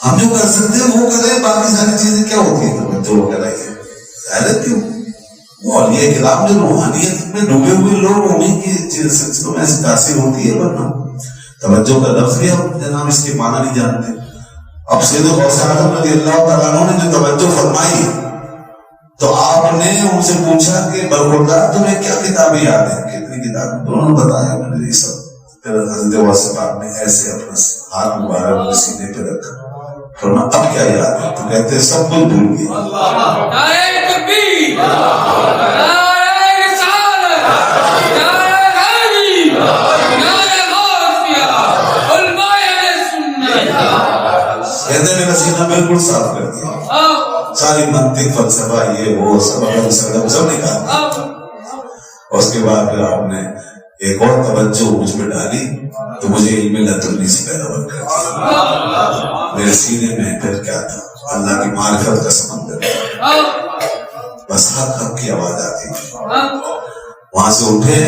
ہم جو کر سکتے ہیں وہ کر رہے ہیں، باقی ساری چیزیں کیا ہوتی ہیں توجہ وغیرہ یہ ظاہر کیوں. اور یہ کلام جو روحانیت میں ڈوبے ہوئے لوگ انہیں کی سلسلوں میں ایسی تاثیر ہوتی ہے، ورنہ توجہ کا لفظ بھی ہم جناب اس کے معنی نہیں جانتے. اب سید غوث اعظم رضی اللہ تعالیٰ عنہ نے جو توجہ فرمائی تو آپ نے ان سے پوچھا کہ برخوردار تمہیں کیا کتابیں یاد ہیں، کتنی کتابیں؟ دونوں نے بتایا میں نے یہ سب. پھر حضرت غوث پاک نے ایسے اپنا ہاتھ مبارک سینے پہ رکھا، فرمایا اب کیا یاد ہے؟ تو کہتے سب کچھ بھول گیا. کہتے میرا سینہ بالکل صاف کر دیا، ساری منطق فلسفہ یہ وہ سب نکال. اور اس کے بعد پھر آپ نے ایک اور توجہ مجھ پہ ڈالی تو مجھے علم لدنی سے پیداوار کر دیا. میرے سینے میں پھر کیا تھا؟ اللہ کی معرفت کا سمندر. بس حق حق کی آواز آتی تھی. وہاں سے اٹھے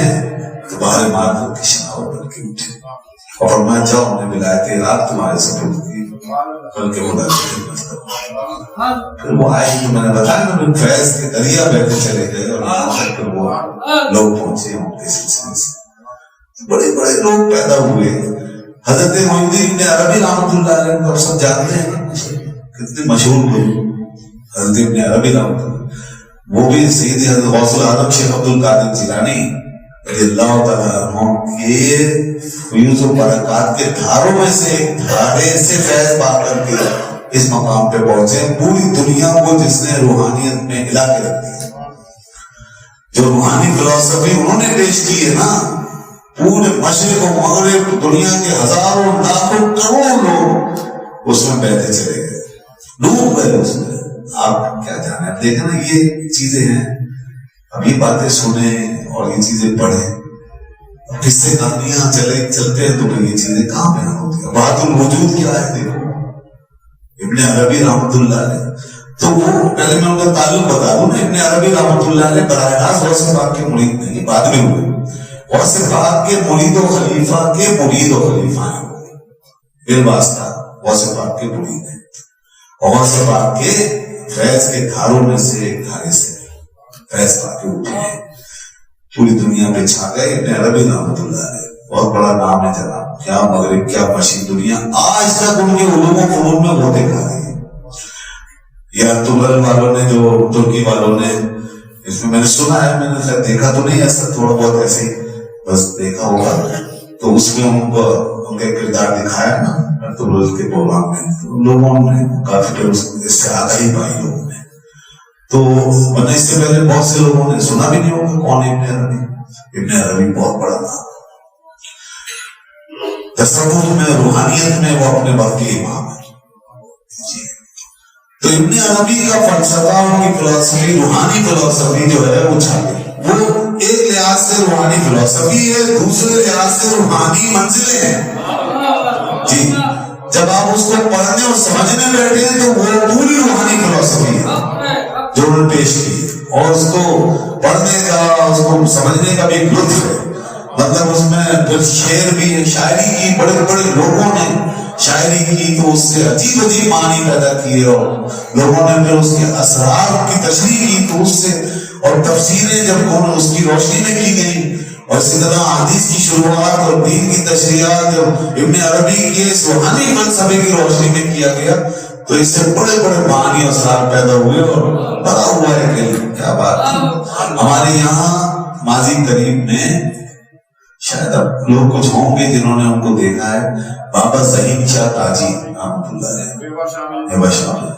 تو باہر معرفت کی شناور بن کے اٹھے اور فرمایا جاؤ ہم نے ولایت عراق تمہارے سپرد کی، بلکہ وہ پھر وہ آئے جو میں نے بتایا نا فیض کے دریا بیٹھے چلے گئے اور پھر وہ لوگ پہنچے ان کے سلسلے سے بڑے بڑے لوگ پیدا ہوئے. حضرت محی الدین ابن عربی رحمۃ اللہ علیہ کو سب جانتے ہیں، کتنے مشہور لوگ. حضرت ابن عربی رحمۃ اللہ وہ بھی سیدی حضرت غوث العالم شیخ عبد القادر جیلانی رضی اللہ تعالیٰ عنہ کے فیوز و برکات کے دھاروں میں سے ایک دھارے سے فیض پا کر کے اس مقام پہ پہنچے. پوری دنیا کو جس نے روحانیت میں ہلا کے رکھ دیا، جو روحانی فلسفی انہوں نے پیش کی ہے نا، پورے مشرق و مغرب دنیا کے ہزاروں لاکھوں کروڑوں لوگ اس میں بہتے چلے گئے، ڈوب گئے اس میں. آپ کیا جانے، آپ دیکھیں نا یہ چیزیں ہیں. اب یہ باتیں سنیں اور یہ چیزیں پڑھیں، کس سے کہانیاں چلتے ہیں تو پھر یہ چیزیں کہاں بیان ہوتی ہیں. بات الوجود کیا ہے دیکھو ابن عربی رحمۃ اللہ علیہ. تو وہ پہلے میں ان کا تعلق بتا دوں نا. ابن عربی رحمۃ اللہ علیہ براہ راست غوث پاک کے مرید نہیں، بعد میں ہوئے. غوث پاک کے مرید و خلیفہ کے مرید و خلیفہ ہیں، بالواسطہ غوث پاک کے مرید ہیں. غوث پاک کے فیض کے دھاروں میں سے ایک دھارے سے فیض پا کے اٹھے ہیں، پوری دنیا پہ چھا گئے. ابن عربی رحمۃ اللہ علیہ بہت بڑا نام ہے جناب. کیا مغرب کیا پشین دنیا آج تک ان کے علوم و فنون میں وہ دیکھا گئی. یا ترل والوں نے جو ترکی والوں نے اس میں نے سنا ہے، میں نے دیکھا تو نہیں ایسا، تھوڑا بہت ایسے ہی بس دیکھا ہوگا. تو اس میں ان کو ان کا کردار دکھایا نا ترل کے پروگرام میں، لوگوں نے کافی اس سے آگاہی پائی لوگوں نے. تو ورنہ اس سے پہلے بہت سے لوگوں نے سنا بھی نہیں ہوگا کون ہے ابن عربی. ابن عربی بہت بڑا نام، تصوف میں روحانیت میں وہ اپنے وقت کے امام ہے. تو ابن عربی کا فلسفہ، ان کی فلسفی، روحانی فلسفی جو ہے وہ چھاپی، وہ ایک لحاظ سے روحانی فلسفی ہے، دوسرے لحاظ سے روحانی منزلیں ہیں جی۔ جب آپ اس کو پڑھنے اور سمجھنے بیٹھے ہیں تو وہ پوری روحانی فلسفی ہے جو انہوں نے پیش کی ہے، اور اس کو پڑھنے کا، اس کو سمجھنے کا بھی ایک لطف ہے۔ مطلب اس میں پھر شعر بھی ہے، شاعری کی، بڑے بڑے لوگوں نے شاعری کی تو اس سے عجیب عجیب معنی پیدا کیے، اور لوگوں نے پھر اس کے اسرار کی تشریح کی تو اس سے، اور تفسیریں جب انہوں نے اس کی روشنی میں کی گئی، اور اسی طرح حدیث کی شروعات اور دین کی تشریحات جب ابن عربی کے روحانی فلسفے کی روشنی میں کیا گیا تو اس سے بڑے بڑے معنی اور اسرار پیدا ہوئے، اور بڑا ہوا ہے کہ کیا بات ہے۔ ہمارے یہاں ماضی قریب میں شاید اب لوگ کچھ ہوں گے جنہوں نے ان کو دیکھا ہے، بابا ظہیر شاہ تاجی رحمۃ اللہ علیہ،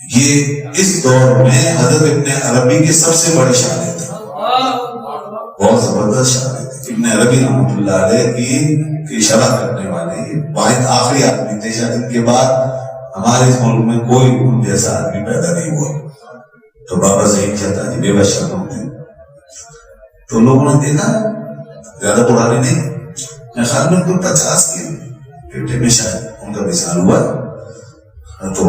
یہ اس دور میں حضرت ابن عربی کے سب سے بڑے شاعر تھے، بہت زبردست شاعر تھے۔ ابن عربی رحمۃ اللہ علیہ کی شرح کرنے والے واحد آخری آدمی تھے، شاید ان کے بعد ہمارے اس ملک میں کوئی ان جیسا آدمی پیدا نہیں ہوا۔ تو بابا ظہیر شاہ تاجی بے بس شاعر تھے، تو لوگوں نے دیکھا، زیادہ پرانے نہیں، میں خیال میں کوئی 50 کے پیٹے میں شاید ان کا وصال ہوا۔ تو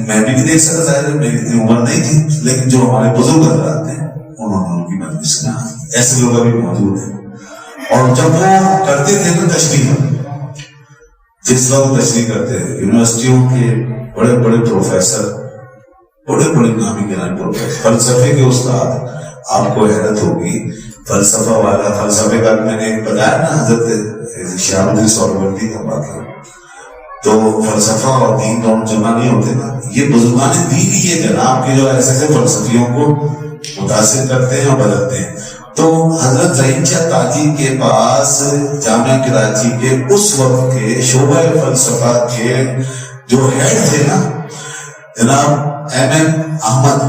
میں بھی دیکھ سکتا، ظاہر ہے میری اتنی عمر نہیں تھی، لیکن جو ہمارے بزرگ حضرات ہیں انہوں نے ان کی مجلس میں ایسے لوگ ابھی موجود ہیں، اور جب وہ کرتے تھے تو تشریح، جس وقت تشریح کرتے تھے یونیورسٹیوں کے بڑے بڑے پروفیسر، بڑے بڑے نامی گرامی پروفیسر، فلسفے کے استاد، آپ کو حیرت ہوگی، فلسفہ والا، فلسفے کا میں نے بتایا نا حضرت شہاب الدین سہروردی کا واقعہ، تو فلسفہ اور دین دونوں جمع نہیں ہوتے نا، یہ بزرگان دین ہی ہے جناب کے جو ایسے ایسے فلسفیوں کو متاثر کرتے ہیں اور بدلتے ہیں۔ تو حضرت ظہیر شاہ تاجی کے پاس جامعہ کراچی کے اس وقت کے شعبہ فلسفہ کے جو ہیڈ تھے نا جناب ایم احمد،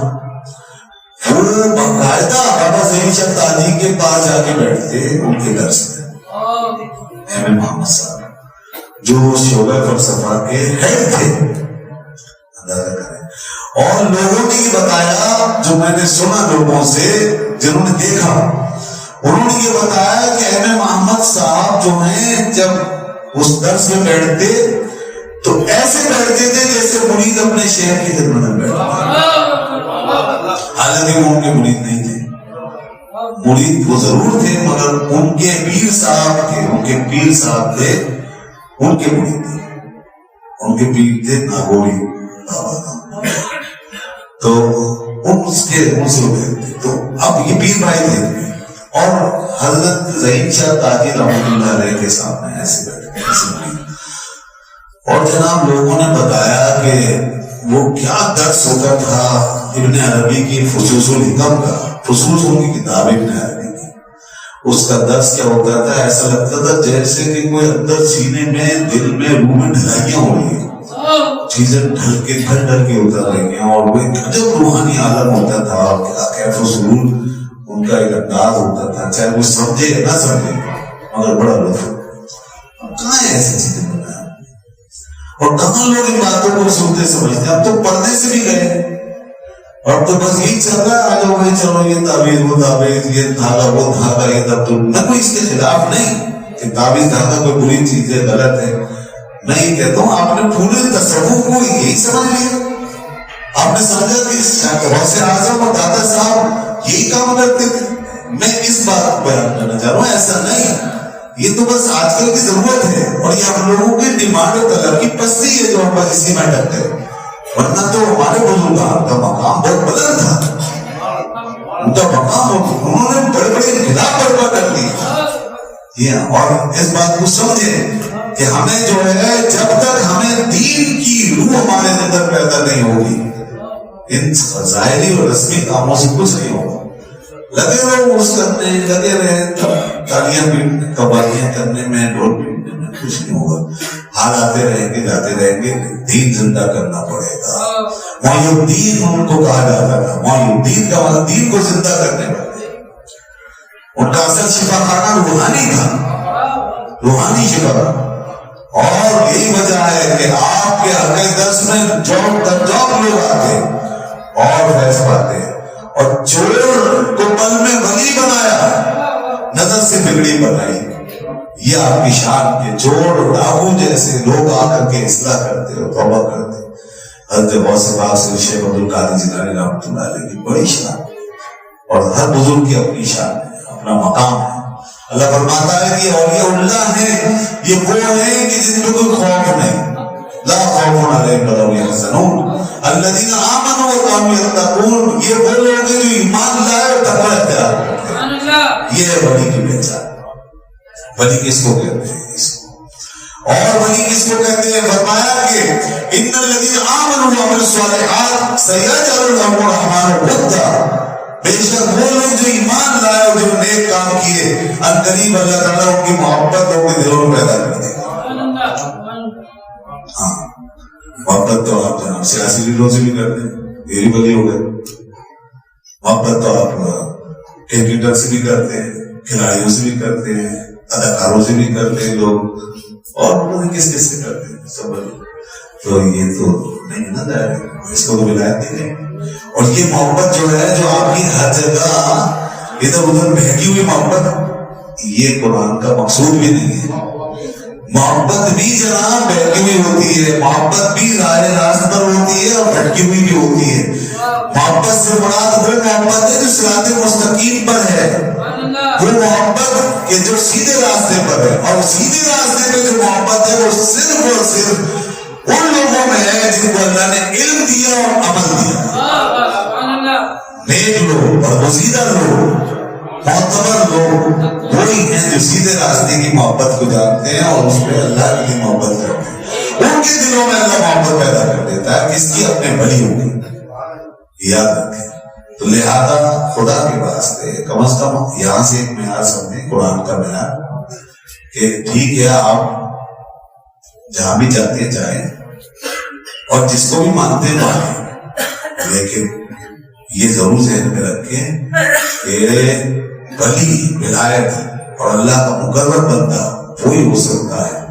وہ باقاعدہ بابا ظہیر شاہ تاجی کے پاس جا کے بیٹھتے ان کے درس میں، ایم محمد صاحب جو شعبہ فلسفہ کے ہیڈ تھے، اندازہ کریں۔ اور لوگوں نے یہ بتایا، جو میں نے سنا لوگوں سے جنہوں نے دیکھا، انہوں نے یہ بتایا کہ ایم محمد صاحب جو ہیں جب اس درس میں بیٹھتے تو ایسے بیٹھتے تھے جیسے مرید اپنے شیخ کی خدمت میں بیٹھتے، حالانکہ وہ ان کے مرید نہیں تھے، مرید وہ ضرور تھے مگر ان کے پیر صاحب تھے، ان کے پیر صاحب تھے ان کے مرید تھے، ان کے پیر تھے ناگوری بابا، تو ان سے بیٹھتے، تو اب یہ پیر بھائی تھے، اور حضرت ظہیر شاہ تاجی رحمۃ اللہ علیہ کے سامنے ایسے بیٹھتے، ایسے مرید۔ اور جناب لوگوں نے بتایا کہ وہ کیا درس ہوتا تھا ابن عربی کی فصوص الحکم کا، فصوص ان کی کتاب ابن عربی کی، اس کا درس کیا ہوتا تھا، ایسا لگتا تھا جیسے کہ کوئی اندر سینے میں، دل میں، روح میں ڈھلائیاں ہو رہی ہیں، چیزیں ڈھل کے اتر رہی ہیں، اور وہ ایک عجب روحانی عالم ہوتا تھا، اور کیا کیف و سرور ان کا ایک انداز ہوتا تھا، چاہے وہ سمجھے یا نہ سمجھے مگر بڑا لطف۔ کہاں ہے ایسی چیزیں بنایا، اور کہاں لوگ ان باتوں کو سنتے سمجھتے ہیں؟ اب تو پڑھنے سے بھی گئے، اور تو بس یہی چل رہا ہے، آجو بھائی چلو یہ تعویذ وہ تعویذ، یہ دھاگا وہ دھاگا، یہ تب نہ کوئی اس کے خلاف نہیں کہ تعویذ دھاگا کوئی بری چیز ہے، غلط ہے، نہیں کہتا ہوں، آپ نے پورے تصوف کو یہی سمجھ لیا، آپ نے سمجھا کہ غوث اعظم اور دادا صاحب یہی کام کرتے تھے۔ میں اس بات کو بیان کرنا چاہ رہا ہوں، ایسا نہیں، یہ تو بس آج کل کی ضرورت ہے، اور یہ ہم لوگوں کی ڈیمانڈ اور طلب کی پستی ہے جو ہم بس اسی میں اٹکتے ہیں، ورنہ تو ہمارے بزرگان کا مقام بہت بلند تھا، ان کا مقام انہوں نے بڑے بڑے انقلاب برپا کر دیے۔ اور اس بات کو سمجھیں کہ ہمیں جو ہے جب تک ہمیں دین کی روح ہمارے اندر پیدا نہیں ہوگی، ان ظاہری اور رسمی کاموں سے کچھ نہیں ہوگا۔ لگے رہو اس کرنے، لگے رہے تالیاں پیٹنے، قوالیاں کرنے میں، ڈھول پیٹنے میں، کچھ نہیں ہوگا۔ حال آتے رہیں گے، جاتے رہیں گے، دین زندہ کرنا پڑے گا۔ معی الدین ان کو کہا جاتا تھا، معی الدین کا مطلب دین کو زندہ کرنے والے۔ ان کا اصل شفا خانہ روحانی تھا، روحانی شفا، اور یہی وجہ ہے کہ آپ کے حلقہ درس میں جاب لوگ آتے اور فیض پاتے، اور چور کو پل میں ولی بنایا، نظر سے بگڑی بنائی. یہ آپ کی شان کے چور ڈاکو جیسے لوگ آ کر کے اصلاح کرتے اور توبہ کرتے. حضرت غوث پاک سے شیخ عبد القادر جیلانی رحمۃ اللہ علیہ کی بڑی شان، اور ہر بزرگ کی اپنی شان ہے، اپنا مقام ہے. اللہ فرماتا ہے کہ اولیاء اللہ ہیں، یہ وہ ہیں کہ جن پہ کوئی خوف نہیں. لا خوف علیہم ولا هم يحزنون الذين آمنوا وكانوا يتقون. یہ وہ لوگ ہیں جو ایمان لائے اور تقوی اختیار کرتے ہیں. یہ ہے ولی کی پہچان. ولی کس کو کہتے ہیں؟ اس کو. اور ولی کس کو کہتے ہیں؟ فرمایا کہ ان الذين آمنوا وعملوا الصالحات سيجعل لهم الرحمن ودا. بے شک وہ لوگ جو ایمان لائے اور جو نیک کام کیے، ان قریب اللہ تعالیٰ ان کی محبت ان کے دلوں میں پیدا کر دے گا. ہاں، محبت تو آپ جناب سیاسی لیڈروں سے بھی کرتے ہیں، یہ بھی ولی ہو گئے. محبت تو آپ کرکٹر سے بھی کرتے ہیں، کھلاڑیوں سے بھی کرتے ہیں، اداکاروں سے بھی کرتے ہیں لوگ، اور کس کس سے کرتے ہیں سب ولی. تو یہ تو نہیں نا ظاہر، اس کو تو ولایت نہیں ہے. اور یہ محبت جو ہے جو آپ کی ہر جگہ ادھر ادھر بہتی ہوئی محبت، یہ قرآن کا مقصود بھی نہیں ہے. محبت بھی جناب بہتی ہوئی ہوتی ہے، محبت بھی راہ راست پر ہوتی ہے اور بھٹکی ہوئی بھی ہوتی ہے. محبت سے مراد وہ محبت ہے جو صراط مستقیم پر ہے، وہ محبت کہ جو سیدھے راستے پر ہے. اور سیدھے راستے پہ جو محبت ہے وہ صرف اور صرف ان لوگوں میں ہے جن کو اللہ نے علم دیا اور عمل دیا. نیک لوگ، برگزیدہ لوگ، معتبر لوگ وہی ہیں جو سیدھے راستے کی محبت کو جانتے ہیں اور اس پہ اللہ کے لیے محبت کرتے ہیں. ان کے دلوں میں اللہ محبت پیدا کر دیتا ہے، کس کی؟ اپنے ولیوں کی. یاد رکھیں. تو لہذا خدا کے واسطے کم از کم یہاں سے ایک معیار سمجھیں، قرآن کا معیار، کہ ٹھیک ہے آپ جہاں بھی جاتے ہیں جائیں اور جس کو بھی مانتے ہیں مانیں، لیکن یہ ضرور ذہن میں رکھیں کہ ولی ولایت اور اللہ کا مقرر بندہ وہی ہو سکتا ہے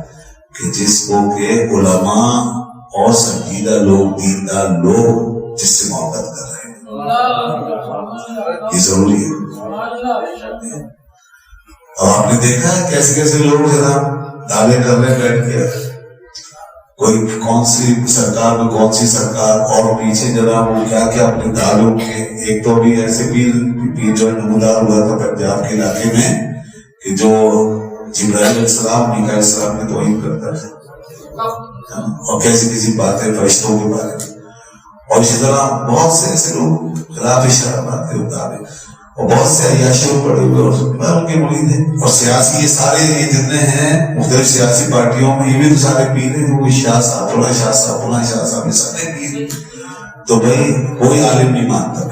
کہ جس کو کہ علماء اور سنجیدہ لوگ، دیندار لوگ جس سے محبت کر رہے ہیں. یہ ضروری ہے. اور آپ نے دیکھا ہے کیسے کیسے لوگ جناب دعوے کر رہے بیٹھ کے، کوئی کون سی سرکار میں کون سی سرکار، اور پیچھے جناب وہ کیا کیا اپنے تعلق کے. ایک تو بھی ایسے پیر جو نمودار ہوا تھا پنجاب کے علاقے میں کہ جو جبرائیل علیہ السلام، میکائیل علیہ السلام کی توہین کرتا تھا، اور کیسی کسی باتیں فرشتوں کے بارے میں. اور اسی طرح بہت سے ایسے لوگ خلاف اشارہ باتیں اتارے، اور بہت سے عیاشیوں پڑے ہوئے اور ان کے مرید ہیں. اور سیاسی یہ سارے یہ جتنے ہیں مختلف سیاسی پارٹیوں میں، یہ بھی تو سارے پیر ہیں. وہ شاہ صاحب، فلاں شاہ صاحب، فلاں شاہ صاحب، یہ سارے پیر. تو بھائی کوئی عالم نہیں مانتا،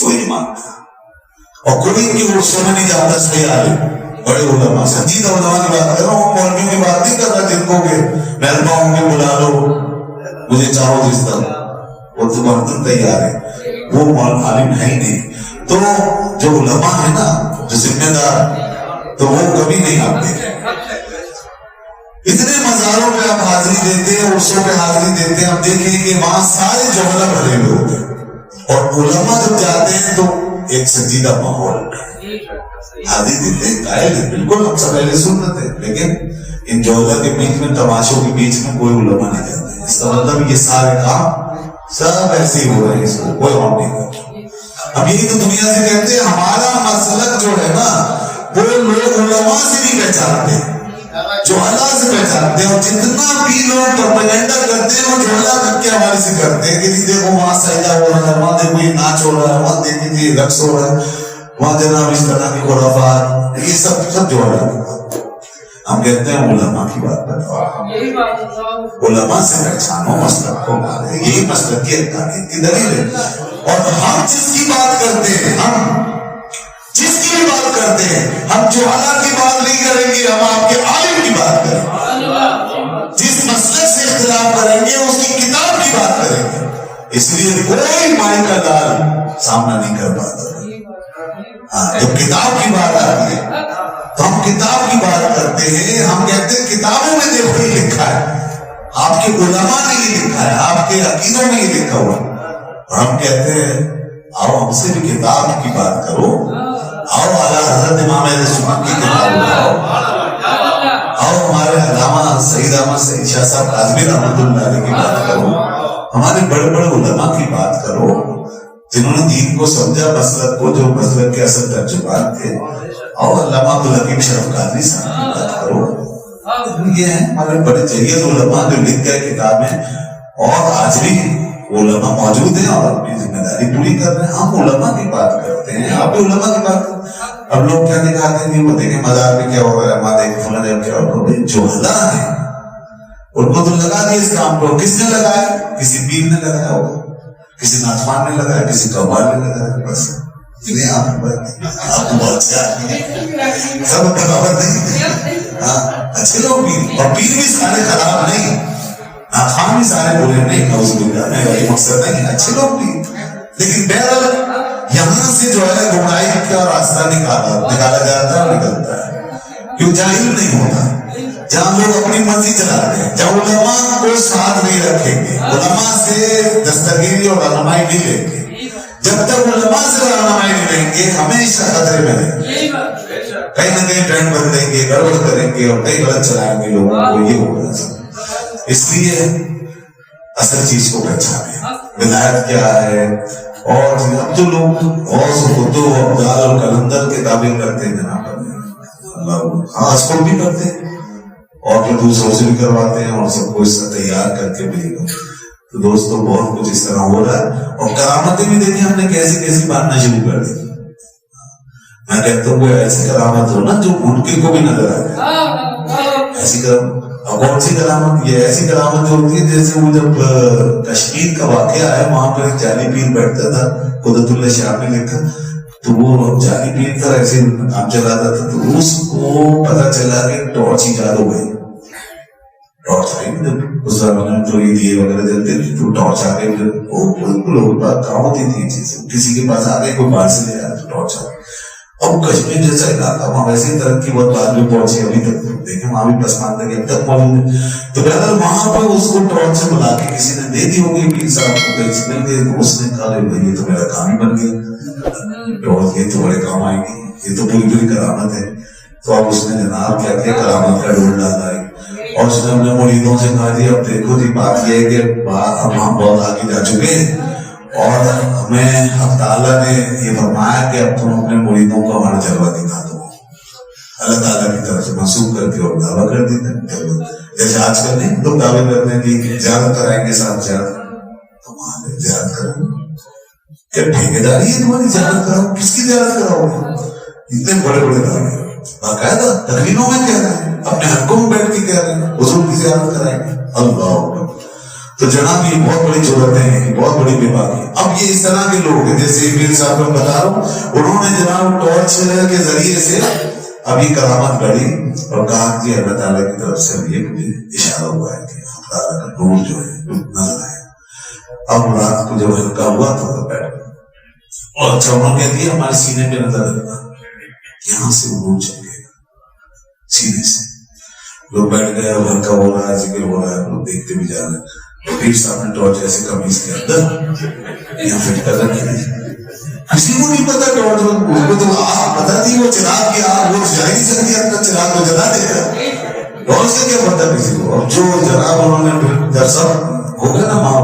کوئی نہیں مانتا، اور کوئی ان کی عرصوں میں نہیں جاتا صحیح عالم. بڑے علماء، سنجیدہ علماء کی بات کر رہا ہوں، مولویوں کی بات نہیں کر رہا جن کو کہ مہربان ہوں گے بلا لو مجھے چاہو جس طرح، وہ تو برتن تیار ہے، وہ عالم ہے ہی نہیں. تو جو علماء ہے نا، جو ذمہ دار، تو وہ کبھی نہیں آتے. اتنے مزاروں پہ آپ حاضری دیتے ہیں، عرصوں پہ حاضری دیتے ہیں، آپ دیکھیں کہ وہاں سارے جملہ بھرے ہوئے ہوتے ہیں. اور علماء جب جاتے ہیں تو ایک سنجیدہ ماحول حاضری دیتے ہیں، قائل ہے بالکل، ہم سب اہل سنت ہیں. لیکن ان جوہلہ کے بیچ میں، تماشوں کے بیچ میں کوئی علماء نہیں جاتے. اس کا مطلب یہ سارے کام سب ایسے ہی ہو رہے ہیں، اس کو کوئی اور نہیں کرتا. اب یہی تو دنیا سے کہتے ہیں ہمارا مسلک جو ہے نا وہ لوگ علماء سے نہیں پہچانتے، جو اللہ سے پہچانتے ہیں. اور جتنا بھی لوگ پروپیگنڈا کرتے ہیں وہ جو اللہ کے حوالے سے کرتے ہیں کہ دیکھو وہاں سجدہ ہو رہا ہے، وہاں دیکھو یہ ناچ ہو رہا ہے، وہاں دیکھیں یہ رقص ہو رہا ہے، وہاں جناب اس طرح کی خرافات، یہ سب جو اللہ کی بات. ہم کہتے ہیں علماء کی بات بتاؤ، علماء سے پہچانو مسلک کو، یہی مسلک کی حقانیت کی دلیل ہے. اور ہم جس کی بات کرتے ہیں، ہم جس کی بھی بات کرتے ہیں، ہم جو اللہ کی بات نہیں کریں گے، ہم آپ کے عالم کی بات کریں گے. جس مسلک سے اختلاف کریں گے اس کی کتاب کی بات کریں گے. اس لیے کوئی مائی کا دال سامنا نہیں کر پاتا. جب کتاب کی بات آتی ہے تو ہم کتاب کی بات کرتے ہیں، ہم کہتے ہیں کتابوں میں دیکھو یہ لکھا ہے، آپ کے علماء نے یہ لکھا ہے، آپ کے عقیدوں میں یہ لکھا ہوا ہے، اور ہم کہتے ہیں آؤ ہم سے بھی کتاب کی بات کرو، آؤ اعلیٰ حضرت امام اہل سنت کی کتاب اٹھاؤ، آؤ ہمارے علامہ سید احمد سعید شاہ صاحب کاظمی رحمۃ اللہ علیہ کی بات کرو، ہمارے بڑے بڑے علماء کی بات کرو جنہوں نے دین کو سمجھا، مسلک کو، جو مسلک کے اصل ترجمان تھے، اور علامہ عبدالحکیم شرف قادری صاحب کی بات کرو۔ یہ ہیں ہمارے بڑے جلیل علماء جو لکھ گئے کتابیں، اور آج بھی علماء موجود ہیں اور اپنی ذمہ داری پوری کر رہے ہیں۔ ہم علماء کی بات کرتے ہیں، آپ بھی علماء کی بات کرتے ہیں۔ اب لوگ کیا دکھاتے ہیں، وہ دیکھیں مزار میں کیا ہو رہا ہے، ماں دیکھ فلاں جگہ کیا ہو رہا ہے، جو اللہ ہیں ان کو تو لگا دیا اس کام کو، کس نے لگایا؟ کسی پیر نے لگایا ہوگا، کسی ناچوان نے لگایا، کسی قوال نے لگایا، بس آپ کو بہت سے آدمی ہیں، سب برابر نہیں، اچھے لوگ بھی، اور پیر بھی سارے خراب نہیں، ناخوان بھی سارے برے نہیں، نعوذ باللہ، میرا مقصد نہیں، اچھے لوگ بھی، لیکن بہرحال یہاں سے جو ہے گمراہی کا راستہ نکالا جاتا ہے اور نکلتا ہے، کیوں جاہل نہیں ہوتا، جہاں لوگ اپنی مرضی چلا رہے ہیں، جہاں علماء کو ساتھ نہیں رکھیں گے، علماء سے دستگیری اور رہنمائی نہیں لیں گے، جب تک علماء سے رہنمائی نہیں لیں گے ہمیشہ خطرے میں رہیں گے، کہیں نہ کہیں ٹرینڈ بدلیں گے، گڑبڑ کریں گے اور کہیں غلط چلائیں گے لوگوں کو، یہ ہوگا۔ اس لیے اصل چیز کو پہچانے، ولایت کیا ہے، اور اب تو لوگ غوث قطب ابدال اور کلندر کتابیں کرتے ہیں جناب، ہاں اس کو بھی کرتے ہیں اور پھر دوسروں سے بھی کرواتے ہیں، اور سب کو اس سے تیار کر کے بھی، تو دوستوں بہت کچھ اس طرح ہو رہا ہے، اور کرامتیں بھی دیکھیں ہم نے کیسی کیسی ماننا شروع کر دی۔ میں کہتا ہوں کوئی ایسی کرامت ہو نا جو منکر کو بھی نظر آئے، ایسی کرامت، اور کون سی کرامت؟ یہ ایسی کرامت جو ہوتی ہے جیسے وہ جب کشمیر کا واقعہ ہے، وہاں پر ایک جعلی پیر بیٹھتا تھا، قدرت اللہ شاہ نے لکھا، تو وہ جعلی پیر تھا، ایسے کام چلاتا تھا، تو اس کو پتا چلا کہ ٹارچ ایجاد ہو گئی، ٹارچ آئی، جب اس زمانے میں جو یہ دیے وغیرہ جلتے تھے تو ٹارچ آ گئی، وہ لوگوں کے پاس کام ہوتی تھی چیز، کسی کے پاس آ گئی، کوئی باہر سے لے آیا تو ٹارچ آ گئی۔ اب کشمیر جیسا علاقہ، وہاں ویسے ترقی بہت بعد میں پہنچی، ابھی تک دیکھیں وہاں بھی پسماندگی اب تک موجود ہے، تو بہرحال وہاں پر اس کو ٹارچ سے بلا کے کسی نے دے دی ہوگی پیر صاحب کو، کہیں مل گئے، تو اس نے کہا یہ تو میرا کام ہی بن گیا، ٹارچ یہ تو بڑے کام آئے گی، یہ تو پوری پوری کرامت ہے۔ تو اب اس نے جناب کیا کیا، کرامت کا ڈول ڈالا ہے، اور اس نے اپنے مریدوں سے کہا جی اب دیکھو جی بات یہ ہے کہ اب ہم بہت آگے جا چکے ہیں، اور ہمیں اب تعالیٰ نے یہ فرمایا کہ اب تم اپنے مریدوں کو ہمارا جلوہ دکھا دو، اللہ تعالیٰ کی طرف سے منسوخ کر کے اور دعویٰ کر دیتے ہیں، جیسے آج کل نہیں لوگ دعوے کرتے ہیں کہ زیارت کرائیں گے، ساتھ زیارت ہمارے زیارت کریں گے، کیا ٹھیکیداری ہے تمہاری؟ زیارت کراؤ، کس کی زیارت کراؤ گے؟ اتنے بڑے بڑے دعوے باقاعدہ تقریروں میں کہہ رہے ہیں، اپنے حلقوں میں بیٹھ کے کہہ رہے ہیں حضور کی زیارت کرائیں گے، اللہ اکبر۔ تو جناب یہ بہت بڑی ضرورتیں ہیں، یہ بہت بڑی بیماری ہے۔ اب یہ اس طرح کے لوگ ہیں، جیسے پیر صاحب کو بتا رہا ہوں، انہوں نے جناب ٹارچ کے ذریعے سے اب یہ کرامت گڑھی اور کہا کہ اللہ تعالیٰ کی طرف سے یہ اشارہ ہوا ہے کہ اللہ تعالیٰ کا نور جو ہے نظر آئے۔ اب رات کو جب ہلکا ہوا تو بیٹھ گئے، اور اچھا انہوں نے کہہ دیا ہمارے سینے پہ نظر رکھنا، یہاں سے نور چل گئے سینے سے، لوگ بیٹھ گئے، اب ہلکا ہو رہا ہے، ذکر ہو رہا ہے، لوگ دیکھتے بھی جا رہے ہیں، پیر صاحب نے ٹارچ ایسے قمیض کے اندر یہاں فٹ کر رکھی، کسی کو نہیں پتا ٹارچ، ان کو تو آگ پتا تھی، وہ چراغ کی آگ وہ جلا ہی نہیں سکتی، اپنا چراغ کو جلا دے گا، ٹارچ سے کیا پتا کسی کو۔ اب جو جناب انہوں نے جب سب ہو گیا نا ماں،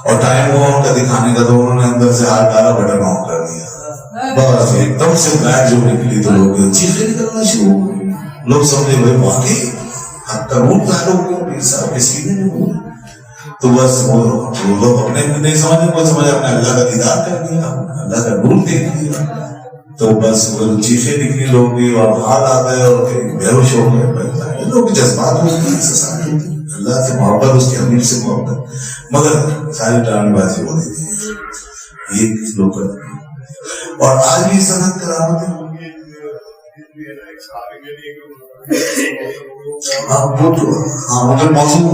اور ٹائم ہوا ان کا دکھانے کا، تو انہوں نے اندر سے ہاتھ ڈالا، بٹن آن کر دیا، بس ایک دم سے لائٹ جو نکلی تو لوگ چیخیں نکلنا شروع ہو گئی، لوگ سمجھے بھائی واقعی حق کا نور ظاہر ہو گیا پیر صاحب کے سینے میں نور، تو بس وہ لوگ اپنے نہیں سمجھے، کوئی سمجھا اپنے اللہ کا دیدار کر دیا، اللہ کا نور دیکھ لیا، تو بس وہ چیخیں نکلی لوگ بھی، اور حال آ گئے اور بے ہوش ہو گئے، لوگ جذبات ہوتی ہیں، احساسات ہوتی ہیں، اللہ سے محبت، اس کے امیر سے محبت، مگر ساری ڈرامے بازی ہو رہی تھی، یہ لوگ کرتے ہیں۔ اور آج بھی صنعت کرامت ہے، مگر موضوع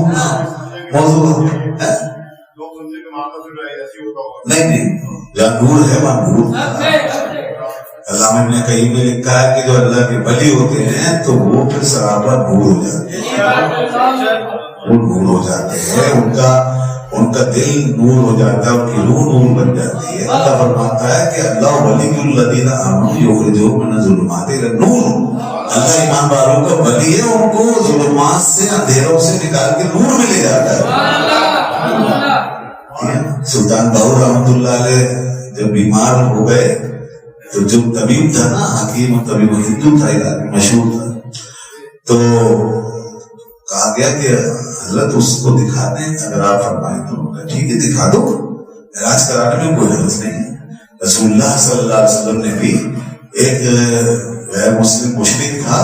نہیں، جہاں نور ہے وہاں نور، علامہ ابن قیم نے لکھا ہے کہ جو اللہ کے ولی ہوتے ہیں تو وہ پھر سراپا نور ہو جاتے ہیں، وہ نور ہو جاتے ہیں، ان کا دل نور ہو جاتا ہے، ان کی روح نور بن جاتی ہے۔ اللہ فرماتا ہے کہ اللہ ولی الذین آمنوا یخرجہم من الظلمات الی النور، اللہ ایمان والوں کا ولی ہے، ان کو ظلمات سے اندھیروں سے نکال کے نور میں لے جاتا ہے۔ سلطان باہو رحمۃ اللہ علیہ جب بیمار ہو گئے تو جو طبیب تھا نا، حکیم و طبیب ہندو تھا، علاقے مشہور تھا، تو کہا گیا کہ حضرت اس کو دکھا دیں، اگر آپ فرمائیں تو ٹھیک ہے دکھا دو، علاج کرانے میں کوئی حرج نہیں ہے۔ رسول اللہ صلی اللہ علیہ وسلم نے بھی ایک غیر مسلم مشرک تھا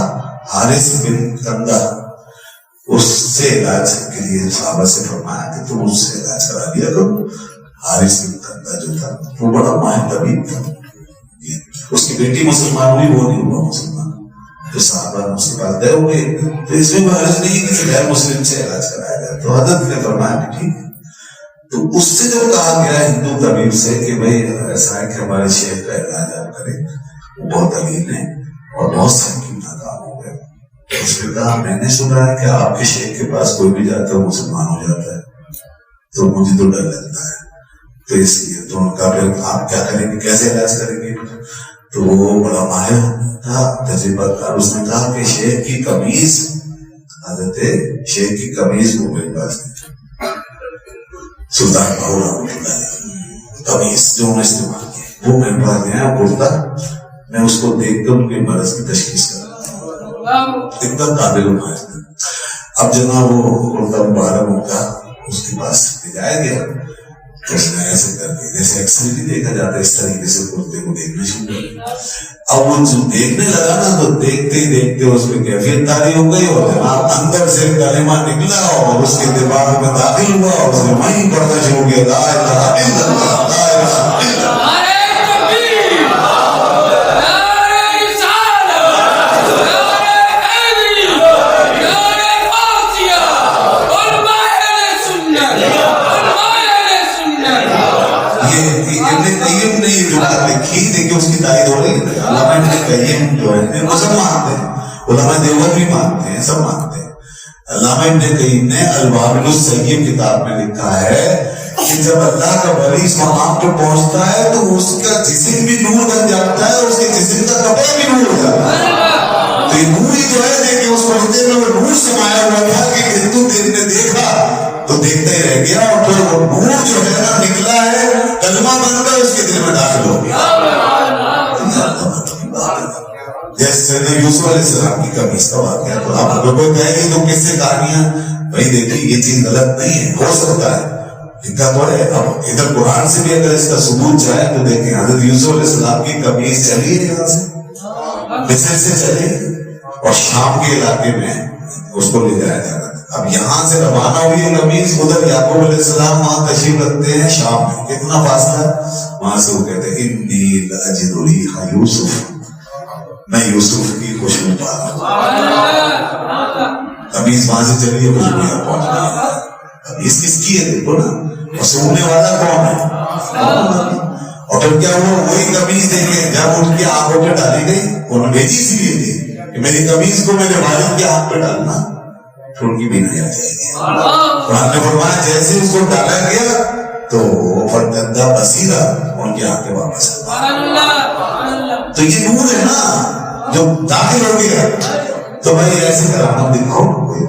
حارث بن کندہ، اس سے علاج کے لیے صحابہ سے فرمایا کہ تم اس سے علاج کرا دیا کرو۔ حارث بن کندہ جو تھا وہ بڑا ماہر طبیب تھا، اس کی بیٹی مسلمان ہوئی، وہ نہیں ہوا مسلمان، تو صحابہ اس کے پاس گئے ہوئے، تو اس میں حرج نہیں کہ غیر مسلم سے علاج کرایا جائے، تو حضرت نے فرمایا کہ ٹھیک ہے۔ تو اس سے جب کہا گیا ہندو طبیب سے کہ بھائی ایسا ہے کہ ہمارے شیخ کا علاج آپ کریں، وہ بہت علیل ہیں اور بہت سے حکیم ناکام ہو گئے، اس نے کہا میں نے سنا ہے کہ آپ کے شیخ کے پاس کوئی بھی جاتا ہے مسلمان ہو جاتا ہے، تو مجھے تو ڈر لگتا ہے، تو اس لیے تو ان کا پھر آپ کیا کریں گے، کیسے علاج کریں گے؟ تو وہ بڑا ماہر تھا، تجربہ کار، اس نے کہا کہ شیخ کی قمیض، حضرت شیخ کی قمیض وہ میرے پاس نہیں، سلطان باہو رحمۃ اللہ علیہ قمیض جو انہوں نے استعمال کی وہ میرے پاس نہیں ہے، بولتا میں اس کو دیکھ کر ان کے مرض کی تشخیص کرتا ہوں، اتنا قابل ماہر تھا۔ اب جناب وہ کرتا مبارک ہوتا اس کے پاس لے جایا گیا، اس نے ایسے کر کے جیسے ایکسرے بھی دیکھا جاتا ہے اس طریقے سے کرتے کو دیکھنا شروع کر دیا۔ اب وہ جو دیکھنے لگا نا تو دیکھتے ہی دیکھتے اس میں کیفیت تاری ہو گئی، اور جناب اندر سے کلمہ نکلا اور اس کے دماغ میں داخل ہوا اور اس نے وہیں پڑھنا شروع کیا، لا الہ الا اللہ، لا الہ الا اللہ۔ دیکھیے اس کی تائید ہو رہی ہے، علامہ ابن قیم جو ہے وہ سب مانتے ہیں، علماء دیوبند بھی مانتے ہیں، سب مانتے ہیں۔ علامہ ابن قیم نے الوابل السیب کتاب میں لکھا ہے کہ جب اللہ کا ولی اس مقام پہ پہنچتا ہے تو اس کا جسم بھی نور بن جاتا ہے اور اس کے جسم کا کپڑا بھی نور ہو جاتا ہے۔ تو یہ نور ہی جو ہے دیکھیں اس پڑھتے میں وہ نور سمایا ہوا تھا کہ ہندو دل نے دیکھا تو دیکھتا ہی رہ گیا، اور پھر وہ نور جو ہے نا نکلا ہے، کلمہ بن کر اس کے دل میں داخل ہو گیا۔ جیسے یوسف علیہ السلام کی قمیص کا واقعہ، تو آپ لوگوں کو کہیں گے تو کس سے کہانیاں، بھائی دیکھیے یہ چیز غلط نہیں ہے، ہو سکتا ہے لکھا تو ہے۔ اب ادھر قرآن سے بھی اگر اس کا ثبوت چاہے تو دیکھیں حضرت یوسف علیہ السلام کی قمیص چلی ہے یہاں سے، مصر سے چلی اور شام کے علاقے میں اس کو لے جایا جاتا تھا۔ اب یہاں سے روانہ ہوئی ہے قمیص، ادھر یعقوب علیہ السلام وہاں تشریف رکھتے ہیں شام میں، کتنا فاصلہ، وہاں سے وہ کہتے ہیں انی لاجد ریح یوسف، میں یوسف کی خوشبو پا رہا ہوں۔ قمیص وہاں سے چلی ہے، خوشبو یہاں پہنچ گئی ہے۔ قمیص کس کی ہے دیکھو نا، اور سونے والا کون ہے؟ اور پھر کیا ہوا، وہی قمیص دیکھیں جب ان کی آنکھوں پہ ڈالی گئی، انہوں نے بھیجی اسی لیے تھی کہ میری قمیص کو میرے والد کی آنکھ پہ ڈالنا تو ان کی بینائی آ جائے گی۔ قرآن نے فرمایا جیسے اس کو ڈالا گیا تو فرزندہ بصیرہ ان کی آنکھیں واپس آ گئی۔ تو یہ نور ہے نا جو داخل ہو گیا، تو بھائی ایسے کرامت دکھاؤ کوئی۔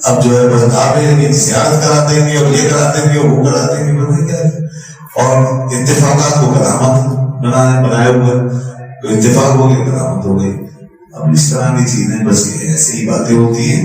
اب جو ہے بس آپ زیارت کرا دیں گے اور یہ کرا دیں گے وہ کرا دیں گے، بتائیں کیا ہے، اور اتفاقات کو کرامت بنائے ہوئے، تو اتفاق ہو گیا کرامت ہو گئی۔ اب اس طرح کی چیزیں بس ایسی ہی باتیں ہوتی ہیں،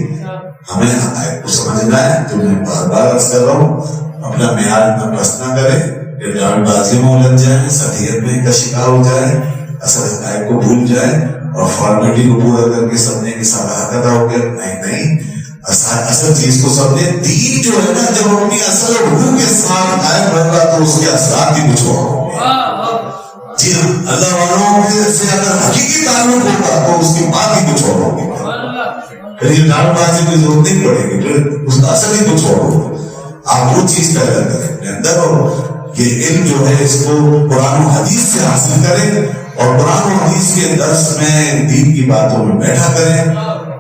ہمیں حقائق کو سمجھنا ہے۔ تو میں بار بار عرض کر رہا ہوں اپنا معیار میں بس نہ کریں کہ جان بازی میں الجھ جائیں، سطحیت میں کا شکار ہو جائیں، اصل حقائق کو بھول جائیں اور فارمیلٹی کو پورا کر کے سمجھنے کی صلاحیت ادا ہو گیا۔ نہیں، اصل چیز کو سمجھے۔ دین جو ہے نا جب اپنی اصل روح کے ساتھ قائم ہوگا تو اس کے اثرات بھی کچھ اور ہوں گے۔ جی ہاں، اللہ والوں سے اگر حقیقی تعلق ہوگا تو اس کی بات ہی کچھ اور ہوگی، پھر یہ ڈانٹ بازی کی ضرورت نہیں پڑے گی، پھر اس کا اثر ہی کچھ اور ہوگا۔ آپ وہ چیز پیدا کریں اپنے اندر، اور یہ علم جو ہے اس کو قرآن و حدیث سے حاصل کریں اور قرآن و حدیث کے درس میں دین کی باتوں میں بیٹھا کریں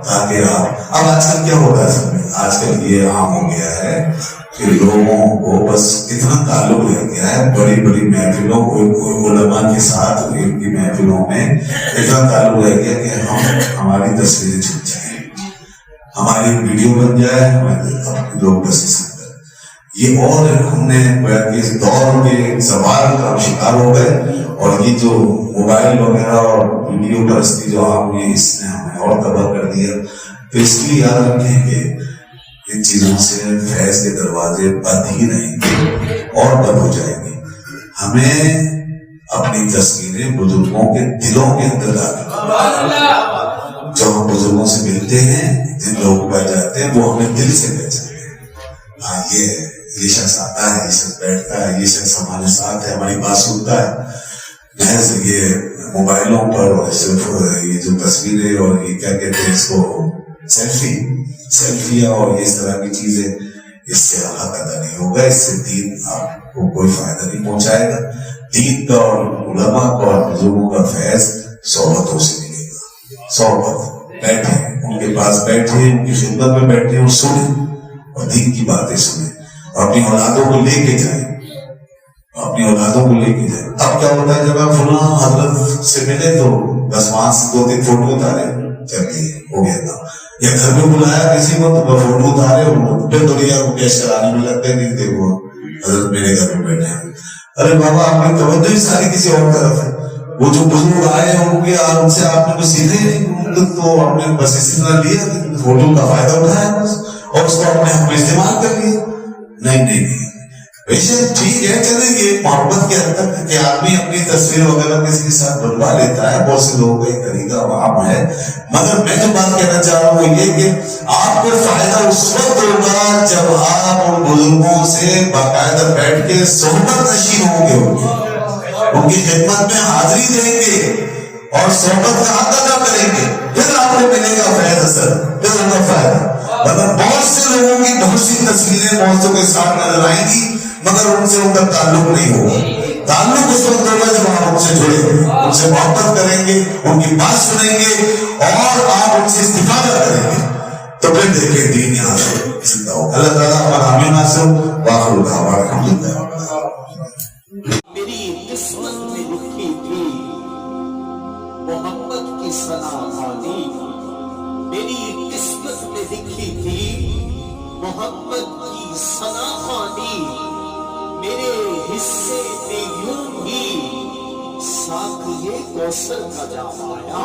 تاکہ آپ اب آج کل کیا ہوتا ہے آج کل یہ عام ہو گیا ہے کہ لوگوں کو بس اتنا تعلق رہ گیا ہے بڑی بڑی محفلوں علماء کے ساتھ ان کی محفلوں میں اتنا تعلق رہ گیا کہ ہماری تصویریں چھپ جائیں ہماری ویڈیو بن جائے ہمارے لوگ بس اس یہ اور ہم نے اس دور کے زوال کا شکار ہو گئے اور یہ جو موبائل وغیرہ اور ویڈیو پرستی جو عام ہوئی اس نے ہمیں اور تباہ کر دیا تو اس لیے یاد رکھیں کہ ان چیزوں سے فیض کے دروازے بند ہی رہیں گے اور بند ہو جائیں گے ہمیں اپنی تصویریں بزرگوں کے دلوں کے اندر ڈالیں جو ہم بزرگوں سے ملتے ہیں جن لوگوں پہ جاتے ہیں وہ ہمیں دل سے پہچانتے ہیں ہاں یہ شخص آتا ہے یہ شخص بیٹھتا ہے یہ شخص ہمارے ساتھ ہے ہماری بات سنتا ہے محض یہ موبائلوں پر اور صرف یہ جو تصویریں اور یہ کیا کہتے ہیں اس کو سیلفیاں اور اس طرح کی چیزیں اس سے حق ادا نہیں ہوگا اس سے دین آپ کو کوئی فائدہ نہیں پہنچائے گا دین کا اور علماء کا اور بزرگوں کا فیض صحبتوں سے ملے گا صحبت بیٹھے ان کے پاس بیٹھے ان کی خدمت میں بیٹھے اور سنیں اور دین کی باتیں سنیں اور اپنی اولادوں کو لے کے جائیں اپنی اولادوں کو لے کے جائیں اب کیا ہوتا ہے جب آپ فلاں حضرت سے ملے تو بس وہاں سے 2-3 فوٹو اتارے چلیے ہو گیا تھا یا گھر میں بلایا کسی کو تو فوٹو اتارے اور پھر دنیا کو پیش کرانے میں لگتے نہیں دیکھو حضرت میرے گھر میں بیٹھے ہیں ارے بابا آپ کی توجہ ہی ساری کسی اور طرف ہے وہ جو بزرگ آئے ہوں گے ان سے آپ نے کچھ سیکھے ہی نہیں تو آپ نے بس اسی طرح لیا فوٹو کا فائدہ اٹھایا بس اور اس کو اپنے حق میں استعمال کر لیا نہیں ویسے ٹھیک ہے چلیں یہ محبت کے حد تک کہ آدمی اپنی تصویر وغیرہ کسی کے ساتھ بنوا لیتا ہے بہت سے لوگوں کا یہ طریقہ عام ہے مگر میں جو بات کہنا چاہ رہا ہوں وہ یہ کہ آپ کو فائدہ اس وقت ہوگا جب آپ ان بزرگوں سے باقاعدہ بیٹھ کے صحبت نشین ہوں گے ان کی خدمت میں حاضری دیں گے اور صحبت کا حق ادا کریں گے پھر آپ کو ملے گا فیض اثر پھر ان کا فائدہ مگر بہت سے لوگوں کی بہت سی تصویریں بہتوں کے ساتھ نظر آئیں گی مگر ان سے ان کا تعلق نہیں ہوگا تعلق اس وقت ہوگا جب آپ ان سے جڑیں گے ان سے محبت کریں گے ان کی بات سنیں گے اور آپ ان سے استفادہ کریں گے تو پھر دیکھیں دین یہاں سے زندہ ہوگا اللہ تعالیٰ پر حامی ناصر واخر دعوانا الحمدللہ میری قسمت میں لکھی تھی محبت کی ثنا خوانی میری قسمت میں لکھی تھی محبت کی ثنا خوانی میرے حصے میں یوں ہی ساقیِ کوثر کا جام آیا